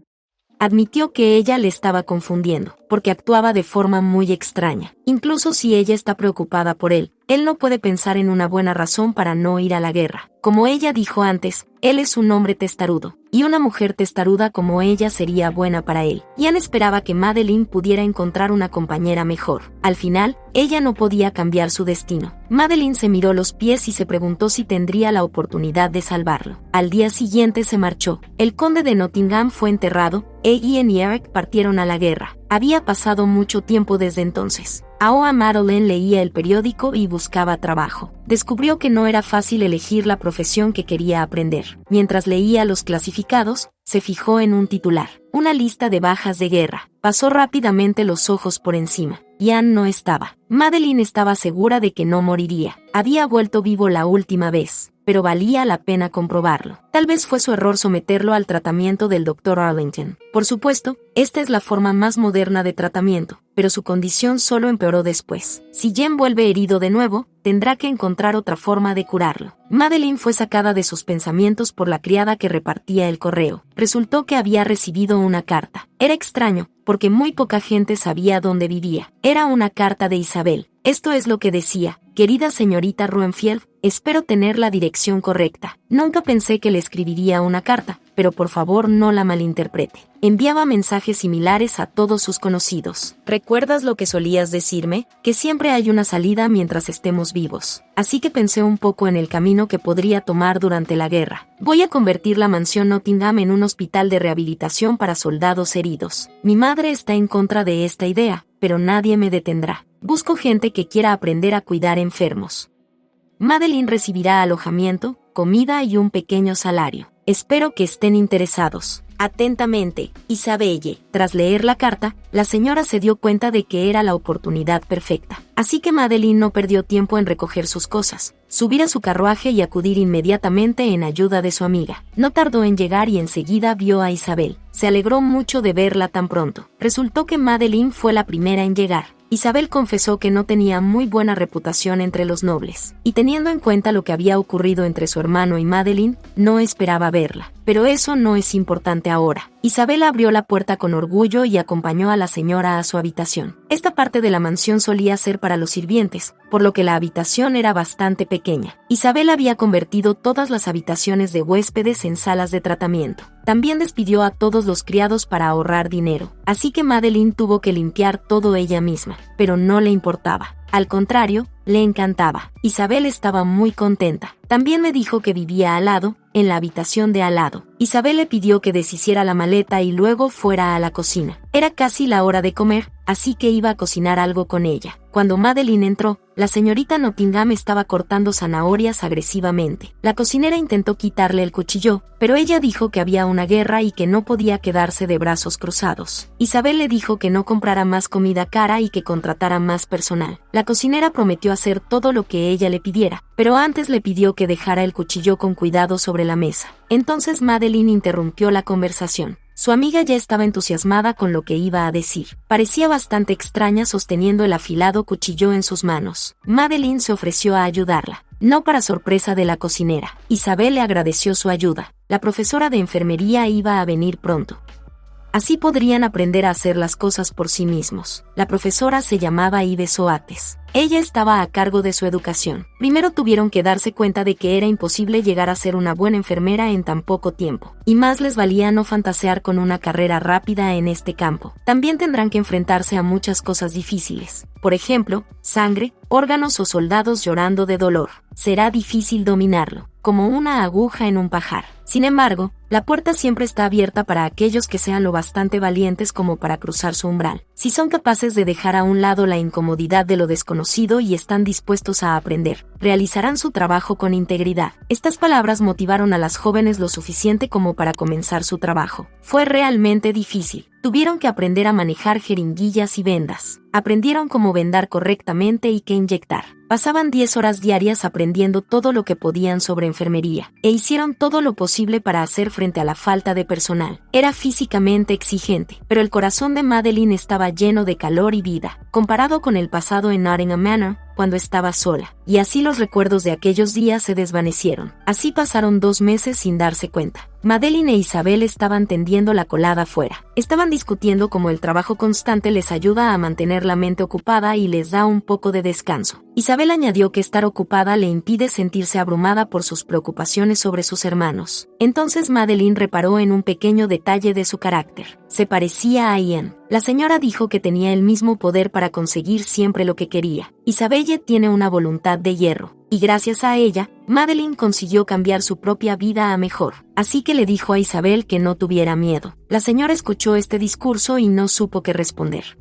Admitió que ella le estaba confundiendo, porque actuaba de forma muy extraña. Incluso si ella está preocupada por él no puede pensar en una buena razón para no ir a la guerra. Como ella dijo antes, él es un hombre testarudo, y una mujer testaruda como ella sería buena para él. Ian esperaba que Madeline pudiera encontrar una compañera mejor. Al final, ella no podía cambiar su destino. Madeline se miró los pies y se preguntó si tendría la oportunidad de salvarlo. Al día siguiente se marchó. El conde de Nottingham fue enterrado, Ian y Eric partieron a la guerra. Había pasado mucho tiempo desde entonces. Ahora Madeline leía el periódico y buscaba trabajo. Descubrió que no era fácil elegir la profesión que quería aprender. Mientras leía los clasificados, se fijó en un titular, una lista de bajas de guerra. Pasó rápidamente los ojos por encima. Ian no estaba. Madeline estaba segura de que no moriría. Había vuelto vivo la última vez, pero valía la pena comprobarlo. Tal vez fue su error someterlo al tratamiento del Dr. Arlington. Por supuesto, esta es la forma más moderna de tratamiento, pero su condición solo empeoró después. Si Jen vuelve herido de nuevo, tendrá que encontrar otra forma de curarlo. Madeline fue sacada de sus pensamientos por la criada que repartía el correo. Resultó que había recibido una carta. Era extraño, porque muy poca gente sabía dónde vivía. Era una carta de Isabel. Esto es lo que decía: querida señorita Ruenfield, espero tener la dirección correcta. Nunca pensé que le escribiría una carta, pero por favor no la malinterprete. Enviaba mensajes similares a todos sus conocidos. ¿Recuerdas lo que solías decirme? Que siempre hay una salida mientras estemos vivos. Así que pensé un poco en el camino que podría tomar durante la guerra. Voy a convertir la mansión Nottingham en un hospital de rehabilitación para soldados heridos. Mi madre está en contra de esta idea, pero nadie me detendrá. Busco gente que quiera aprender a cuidar enfermos. Madeline recibirá alojamiento, comida y un pequeño salario. Espero que estén interesados. Atentamente, Isabelle. Tras leer la carta, la señora se dio cuenta de que era la oportunidad perfecta. Así que Madeline no perdió tiempo en recoger sus cosas, subir a su carruaje y acudir inmediatamente en ayuda de su amiga. No tardó en llegar y enseguida vio a Isabel. Se alegró mucho de verla tan pronto. Resultó que Madeline fue la primera en llegar. Isabel confesó que no tenía muy buena reputación entre los nobles, y teniendo en cuenta lo que había ocurrido entre su hermano y Madeline, no esperaba verla. Pero eso no es importante ahora. Isabel abrió la puerta con orgullo y acompañó a la señora a su habitación. Esta parte de la mansión solía ser para los sirvientes, por lo que la habitación era bastante pequeña. Isabel había convertido todas las habitaciones de huéspedes en salas de tratamiento. También despidió a todos los criados para ahorrar dinero, así que Madeline tuvo que limpiar todo ella misma, pero no le importaba. Al contrario, le encantaba. Isabel estaba muy contenta. También me dijo que vivía al lado, en la habitación de al lado. Isabel le pidió que deshiciera la maleta y luego fuera a la cocina. Era casi la hora de comer, así que iba a cocinar algo con ella. Cuando Madeline entró, la señorita Nottingham estaba cortando zanahorias agresivamente. La cocinera intentó quitarle el cuchillo, pero ella dijo que había una guerra y que no podía quedarse de brazos cruzados. Isabel le dijo que no comprara más comida cara y que contratara más personal. La cocinera prometió hacer todo lo que ella le pidiera, pero antes le pidió que dejara el cuchillo con cuidado sobre la mesa. Entonces Madeline interrumpió la conversación. Su amiga ya estaba entusiasmada con lo que iba a decir. Parecía bastante extraña sosteniendo el afilado cuchillo en sus manos. Madeline se ofreció a ayudarla, no para sorpresa de la cocinera. Isabel le agradeció su ayuda. La profesora de enfermería iba a venir pronto. Así podrían aprender a hacer las cosas por sí mismos. La profesora se llamaba Ives Oates. Ella estaba a cargo de su educación. Primero tuvieron que darse cuenta de que era imposible llegar a ser una buena enfermera en tan poco tiempo. Y más les valía no fantasear con una carrera rápida en este campo. También tendrán que enfrentarse a muchas cosas difíciles. Por ejemplo, sangre, órganos o soldados llorando de dolor. Será difícil dominarlo, como una aguja en un pajar. Sin embargo, la puerta siempre está abierta para aquellos que sean lo bastante valientes como para cruzar su umbral. Si son capaces de dejar a un lado la incomodidad de lo desconocido y están dispuestos a aprender, realizarán su trabajo con integridad. Estas palabras motivaron a las jóvenes lo suficiente como para comenzar su trabajo. Fue realmente difícil. Tuvieron que aprender a manejar jeringuillas y vendas. Aprendieron cómo vendar correctamente y qué inyectar. Pasaban 10 horas diarias aprendiendo todo lo que podían sobre enfermería, e hicieron todo lo posible para hacer frente a la falta de personal. Era físicamente exigente, pero el corazón de Madeline estaba lleno de calor y vida, comparado con el pasado en Nottingham Manor, cuando estaba sola, y así los recuerdos de aquellos días se desvanecieron. Así pasaron 2 meses sin darse cuenta. Madeline e Isabel estaban tendiendo la colada afuera. Estaban discutiendo cómo el trabajo constante les ayuda a mantener la mente ocupada y les da un poco de descanso. Isabel añadió que estar ocupada le impide sentirse abrumada por sus preocupaciones sobre sus hermanos. Entonces Madeline reparó en un pequeño detalle de su carácter. Se parecía a Ian. La señora dijo que tenía el mismo poder para conseguir siempre lo que quería. Isabelle tiene una voluntad de hierro, y gracias a ella, Madeline consiguió cambiar su propia vida a mejor. Así que le dijo a Isabel que no tuviera miedo. La señora escuchó este discurso y no supo qué responder.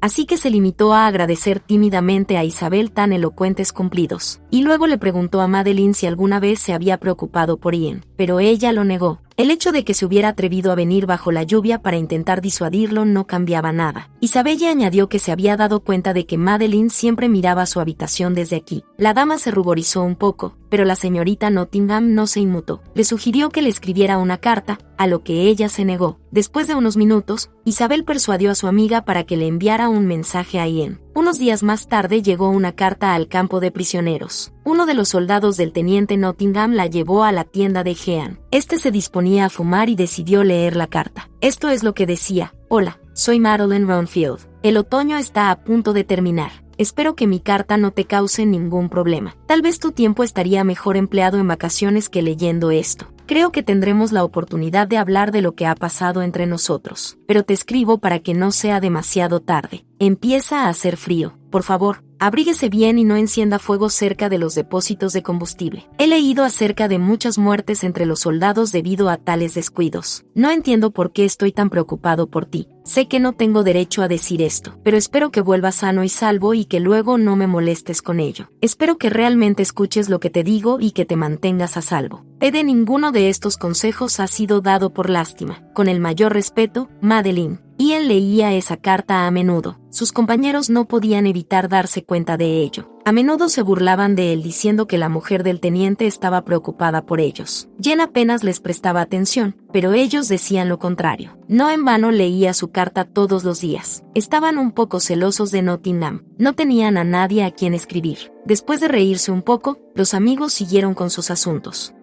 Así que se limitó a agradecer tímidamente a Isabel tan elocuentes cumplidos, y luego le preguntó a Madeline si alguna vez se había preocupado por Ian, pero ella lo negó. El hecho de que se hubiera atrevido a venir bajo la lluvia para intentar disuadirlo no cambiaba nada. Isabelle añadió que se había dado cuenta de que Madeline siempre miraba su habitación desde aquí. La dama se ruborizó un poco, pero la señorita Nottingham no se inmutó. Le sugirió que le escribiera una carta, a lo que ella se negó. Después de unos minutos, Isabel persuadió a su amiga para que le enviara un mensaje a Ian. Unos días más tarde llegó una carta al campo de prisioneros. Uno de los soldados del teniente Nottingham la llevó a la tienda de Jean. Este se disponía a fumar y decidió leer la carta. Esto es lo que decía: Hola, soy Madeline Ronfield. El otoño está a punto de terminar. Espero que mi carta no te cause ningún problema. Tal vez tu tiempo estaría mejor empleado en vacaciones que leyendo esto. Creo que tendremos la oportunidad de hablar de lo que ha pasado entre nosotros. Pero te escribo para que no sea demasiado tarde. Empieza a hacer frío. Por favor, abríguese bien y no encienda fuego cerca de los depósitos de combustible. He leído acerca de muchas muertes entre los soldados debido a tales descuidos. No entiendo por qué estoy tan preocupado por ti. Sé que no tengo derecho a decir esto, pero espero que vuelvas sano y salvo y que luego no me molestes con ello. Espero que realmente escuches lo que te digo y que te mantengas a salvo. De ninguno de estos consejos ha sido dado por lástima. Con el mayor respeto, Madeline. Ian leía esa carta a menudo. Sus compañeros no podían evitar darse cuenta de ello. A menudo se burlaban de él diciendo que la mujer del teniente estaba preocupada por ellos. Jen apenas les prestaba atención, pero ellos decían lo contrario. No en vano leía su carta todos los días. Estaban un poco celosos de Nottingham. No tenían a nadie a quien escribir. Después de reírse un poco, los amigos siguieron con sus asuntos.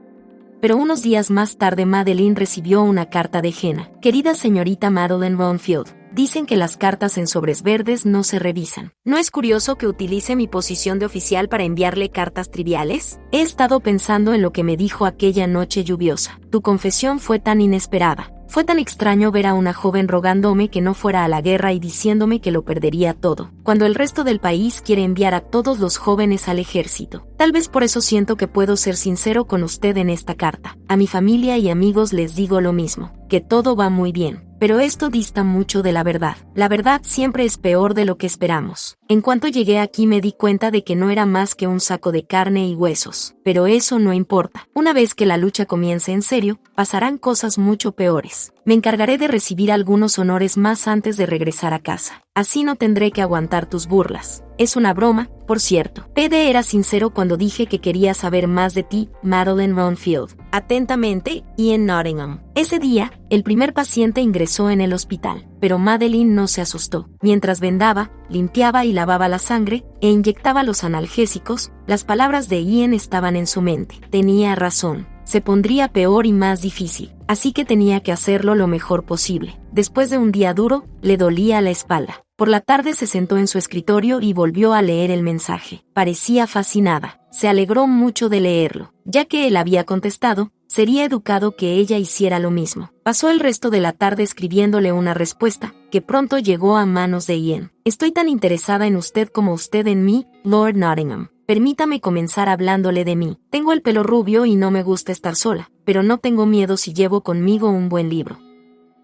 Pero unos días más tarde Madeline recibió una carta de Jenna. Querida señorita Madeline Ronfield, dicen que las cartas en sobres verdes no se revisan. ¿No es curioso que utilice mi posición de oficial para enviarle cartas triviales? He estado pensando en lo que me dijo aquella noche lluviosa. Tu confesión fue tan inesperada. Fue tan extraño ver a una joven rogándome que no fuera a la guerra y diciéndome que lo perdería todo, cuando el resto del país quiere enviar a todos los jóvenes al ejército. Tal vez por eso siento que puedo ser sincero con usted en esta carta. A mi familia y amigos les digo lo mismo, que todo va muy bien. Pero esto dista mucho de la verdad. La verdad siempre es peor de lo que esperamos. En cuanto llegué aquí me di cuenta de que no era más que un saco de carne y huesos. Pero eso no importa. Una vez que la lucha comience en serio, pasarán cosas mucho peores. Me encargaré de recibir algunos honores más antes de regresar a casa. Así no tendré que aguantar tus burlas. Es una broma, por cierto. P.D. era sincero cuando dije que quería saber más de ti, Madeline Ronfield. Atentamente, Ian Nottingham. Ese día, el primer paciente ingresó en el hospital, pero Madeline no se asustó. Mientras vendaba, limpiaba y lavaba la sangre, e inyectaba los analgésicos, las palabras de Ian estaban en su mente. Tenía razón. Se pondría peor y más difícil, así que tenía que hacerlo lo mejor posible. Después de un día duro, le dolía la espalda. Por la tarde se sentó en su escritorio y volvió a leer el mensaje. Parecía fascinada. Se alegró mucho de leerlo. Ya que él había contestado, sería educado que ella hiciera lo mismo. Pasó el resto de la tarde escribiéndole una respuesta, que pronto llegó a manos de Ian. Estoy tan interesada en usted como usted en mí, Lord Nottingham. Permítame comenzar hablándole de mí. Tengo el pelo rubio y no me gusta estar sola, pero no tengo miedo si llevo conmigo un buen libro.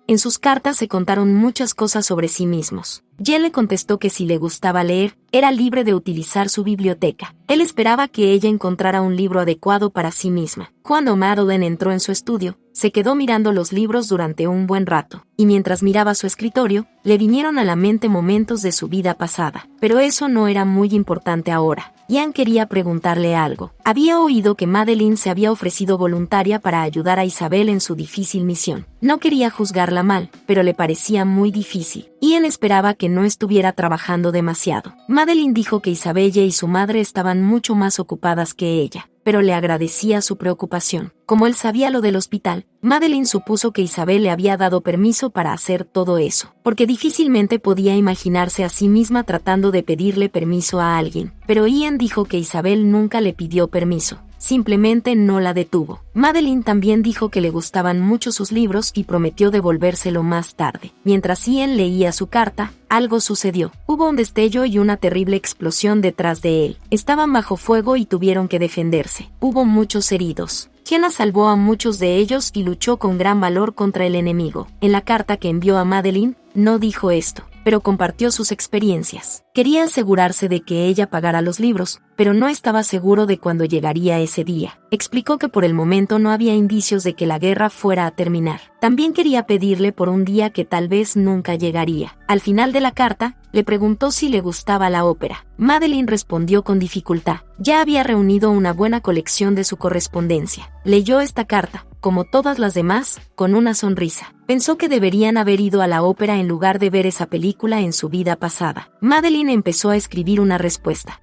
En sus cartas se contaron muchas cosas sobre sí mismos. Jen le contestó que si le gustaba leer, era libre de utilizar su biblioteca. Él esperaba que ella encontrara un libro adecuado para sí misma. Cuando Madeline entró en su estudio, se quedó mirando los libros durante un buen rato, y mientras miraba su escritorio, le vinieron a la mente momentos de su vida pasada. Pero eso no era muy importante ahora. Ian quería preguntarle algo. Había oído que Madeline se había ofrecido voluntaria para ayudar a Isabel en su difícil misión. No quería juzgarla mal, pero le parecía muy difícil. Ian esperaba que no estuviera trabajando demasiado. Madeline dijo que Isabella y su madre estaban mucho más ocupadas que ella, pero le agradecía su preocupación. Como él sabía lo del hospital, Madeline supuso que Isabel le había dado permiso para hacer todo eso, porque difícilmente podía imaginarse a sí misma tratando de pedirle permiso a alguien. Pero Ian dijo que Isabel nunca le pidió permiso. Simplemente no la detuvo. Madeline también dijo que le gustaban mucho sus libros y prometió devolvérselo más tarde. Mientras Ian leía su carta, algo sucedió. Hubo un destello y una terrible explosión detrás de él. Estaban bajo fuego y tuvieron que defenderse. Hubo muchos heridos. Jenna salvó a muchos de ellos y luchó con gran valor contra el enemigo. En la carta que envió a Madeline, no dijo esto, pero compartió sus experiencias. Quería asegurarse de que ella pagara los libros, pero no estaba seguro de cuándo llegaría ese día. Explicó que por el momento no había indicios de que la guerra fuera a terminar. También quería pedirle por un día que tal vez nunca llegaría. Al final de la carta, le preguntó si le gustaba la ópera. Madeline respondió con dificultad. Ya había reunido una buena colección de su correspondencia. Leyó esta carta, como todas las demás, con una sonrisa. Pensó que deberían haber ido a la ópera en lugar de ver esa película en su vida pasada. Madeline empezó a escribir una respuesta.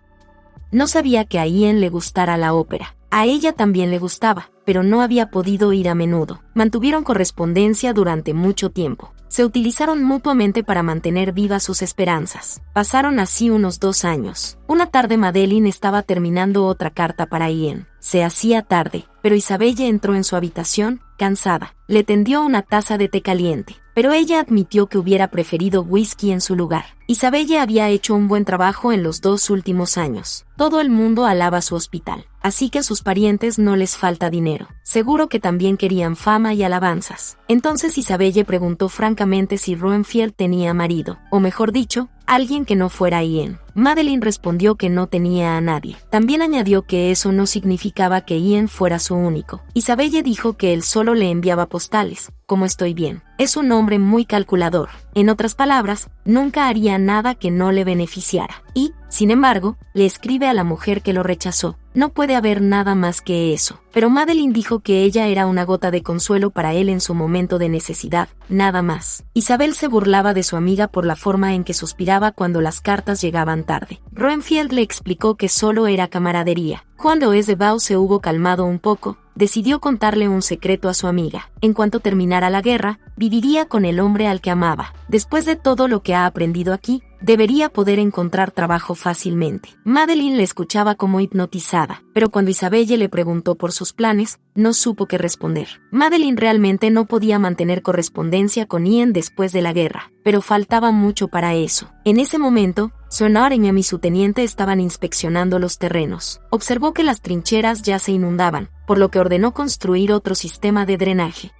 No sabía que a Ian le gustara la ópera. A ella también le gustaba, pero no había podido ir a menudo. Mantuvieron correspondencia durante mucho tiempo. Se utilizaron mutuamente para mantener vivas sus esperanzas. Pasaron así unos 2 años. Una tarde Madeline estaba terminando otra carta para Ian. Se hacía tarde, pero Isabella entró en su habitación, cansada. Le tendió una taza de té caliente, pero ella admitió que hubiera preferido whisky en su lugar. Isabella había hecho un buen trabajo en los 2 últimos años. Todo el mundo alaba su hospital, así que a sus parientes no les falta dinero. Seguro que también querían fama y alabanzas. Entonces Isabella preguntó francamente si Ronfield tenía marido, o mejor dicho, alguien que no fuera Ian. Madeline respondió que no tenía a nadie. También añadió que eso no significaba que Ian fuera su único. Isabelle dijo que él solo le enviaba postales, como estoy bien. Es un hombre muy calculador. En otras palabras, nunca haría nada que no le beneficiara. Y, sin embargo, le escribe a la mujer que lo rechazó. No puede haber nada más que eso. Pero Madeline dijo que ella era una gota de consuelo para él en su momento de necesidad, nada más. Isabel se burlaba de su amiga por la forma en que suspiraba cuando las cartas llegaban tarde. Roenfield le explicó que solo era camaradería. Cuando Esdebaugh se hubo calmado un poco, decidió contarle un secreto a su amiga. En cuanto terminara la guerra, viviría con el hombre al que amaba. Después de todo lo que ha aprendido aquí, debería poder encontrar trabajo fácilmente. Madeline le escuchaba como hipnotizada, pero cuando Isabelle le preguntó por sus planes, no supo qué responder. Madeline realmente no podía mantener correspondencia con Ian después de la guerra, pero faltaba mucho para eso. En ese momento, Sonoring y su teniente estaban inspeccionando los terrenos. Observó que las trincheras ya se inundaban, por lo que ordenó construir otro sistema de drenaje.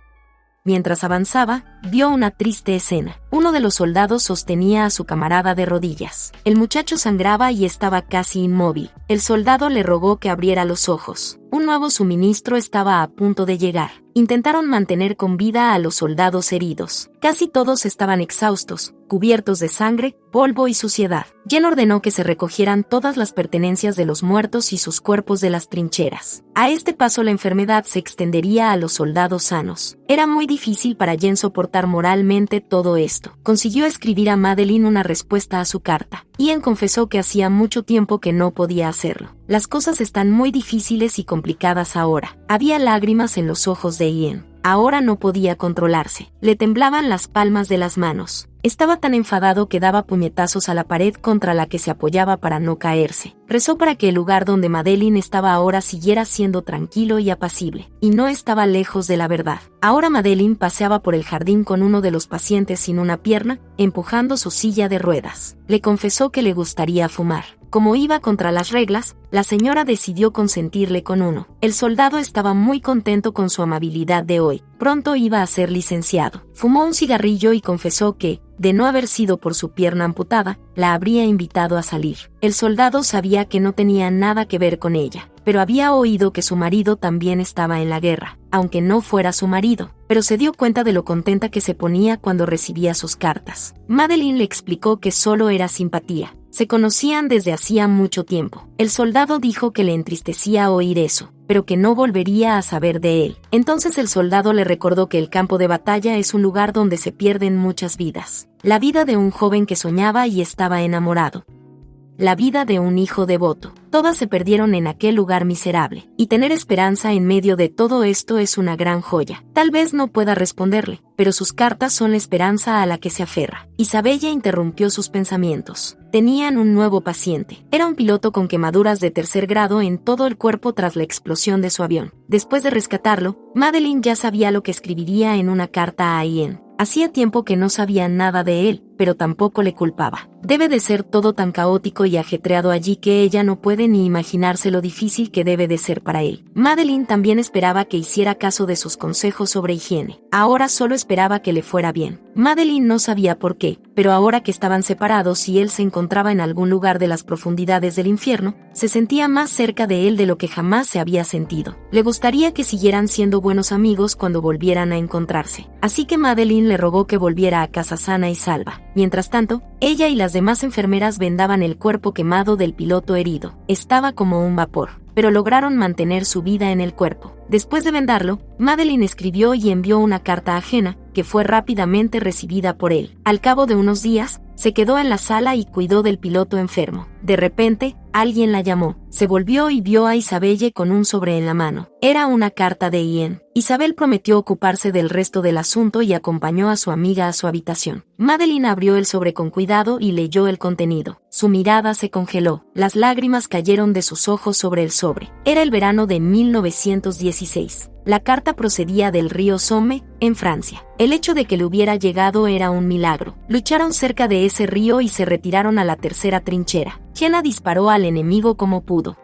Mientras avanzaba, vio una triste escena. Uno de los soldados sostenía a su camarada de rodillas. El muchacho sangraba y estaba casi inmóvil. El soldado le rogó que abriera los ojos. Un nuevo suministro estaba a punto de llegar. Intentaron mantener con vida a los soldados heridos. Casi todos estaban exhaustos, cubiertos de sangre, polvo y suciedad. Jen ordenó que se recogieran todas las pertenencias de los muertos y sus cuerpos de las trincheras. A este paso la enfermedad se extendería a los soldados sanos. Era muy difícil para Jen soportar moralmente todo esto. Consiguió escribir a Madeline una respuesta a su carta. Ian confesó que hacía mucho tiempo que no podía hacerlo. Las cosas están muy difíciles y complicadas ahora. Había lágrimas en los ojos de Ian. Ahora no podía controlarse. Le temblaban las palmas de las manos. Estaba tan enfadado que daba puñetazos a la pared contra la que se apoyaba para no caerse. Rezó para que el lugar donde Madeline estaba ahora siguiera siendo tranquilo y apacible. Y no estaba lejos de la verdad. Ahora Madeline paseaba por el jardín con uno de los pacientes sin una pierna, empujando su silla de ruedas. Le confesó que le gustaría fumar. Como iba contra las reglas, la señora decidió consentirle con uno. El soldado estaba muy contento con su amabilidad de hoy. Pronto iba a ser licenciado. Fumó un cigarrillo y confesó que, de no haber sido por su pierna amputada, la habría invitado a salir. El soldado sabía que no tenía nada que ver con ella, pero había oído que su marido también estaba en la guerra, aunque no fuera su marido, pero se dio cuenta de lo contenta que se ponía cuando recibía sus cartas. Madeline le explicó que solo era simpatía. Se conocían desde hacía mucho tiempo. El soldado dijo que le entristecía oír eso, pero que no volvería a saber de él. Entonces el soldado le recordó que el campo de batalla es un lugar donde se pierden muchas vidas. La vida de un joven que soñaba y estaba enamorado. La vida de un hijo devoto. Todas se perdieron en aquel lugar miserable, y tener esperanza en medio de todo esto es una gran joya. Tal vez no pueda responderle, pero sus cartas son la esperanza a la que se aferra. Isabella interrumpió sus pensamientos. Tenían un nuevo paciente. Era un piloto con quemaduras de 3er grado en todo el cuerpo tras la explosión de su avión. Después de rescatarlo, Madeline ya sabía lo que escribiría en una carta a Ian. Hacía tiempo que no sabía nada de él, pero tampoco le culpaba. Debe de ser todo tan caótico y ajetreado allí que ella no puede ni imaginarse lo difícil que debe de ser para él. Madeline también esperaba que hiciera caso de sus consejos sobre higiene. Ahora solo esperaba que le fuera bien. Madeline no sabía por qué, pero ahora que estaban separados y él se encontraba en algún lugar de las profundidades del infierno, se sentía más cerca de él de lo que jamás se había sentido. Le gustaría que siguieran siendo buenos amigos cuando volvieran a encontrarse. Así que Madeline le rogó que volviera a casa sana y salva. Mientras tanto, ella y las demás enfermeras vendaban el cuerpo quemado del piloto herido. Estaba como un vapor, pero lograron mantener su vida en el cuerpo. Después de vendarlo, Madeline escribió y envió una carta ajena, que fue rápidamente recibida por él. Al cabo de unos días, se quedó en la sala y cuidó del piloto enfermo. De repente, alguien la llamó. Se volvió y vio a Isabelle con un sobre en la mano. Era una carta de Ian. Isabel prometió ocuparse del resto del asunto y acompañó a su amiga a su habitación. Madeline abrió el sobre con cuidado y leyó el contenido. Su mirada se congeló. Las lágrimas cayeron de sus ojos sobre el sobre. Era el verano de 1916. La carta procedía del río Somme, en Francia. El hecho de que le hubiera llegado era un milagro. Lucharon cerca de ese río y se retiraron a la 3er trinchera. Jenna disparó al enemigo como pudo.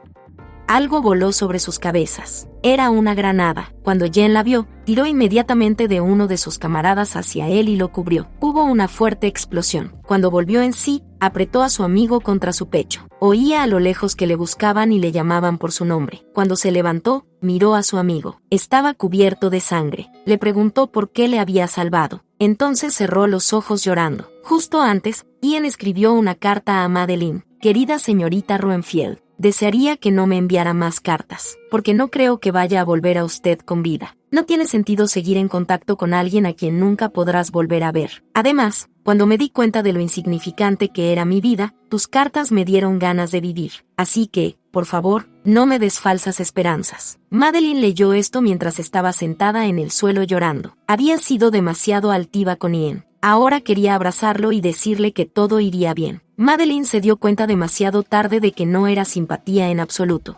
Algo voló sobre sus cabezas. Era una granada. Cuando Jen la vio, tiró inmediatamente de uno de sus camaradas hacia él y lo cubrió. Hubo una fuerte explosión. Cuando volvió en sí, apretó a su amigo contra su pecho. Oía a lo lejos que le buscaban y le llamaban por su nombre. Cuando se levantó, miró a su amigo. Estaba cubierto de sangre. Le preguntó por qué le había salvado. Entonces cerró los ojos llorando. Justo antes, Ian escribió una carta a Madeline. Querida señorita Ruenfield, desearía que no me enviara más cartas, porque no creo que vaya a volver a usted con vida. No tiene sentido seguir en contacto con alguien a quien nunca podrás volver a ver. Además, cuando me di cuenta de lo insignificante que era mi vida, tus cartas me dieron ganas de vivir. Así que, por favor, no me des falsas esperanzas. Madeline leyó esto mientras estaba sentada en el suelo llorando. Había sido demasiado altiva con Ian. Ahora quería abrazarlo y decirle que todo iría bien. Madeline se dio cuenta demasiado tarde de que no era simpatía en absoluto.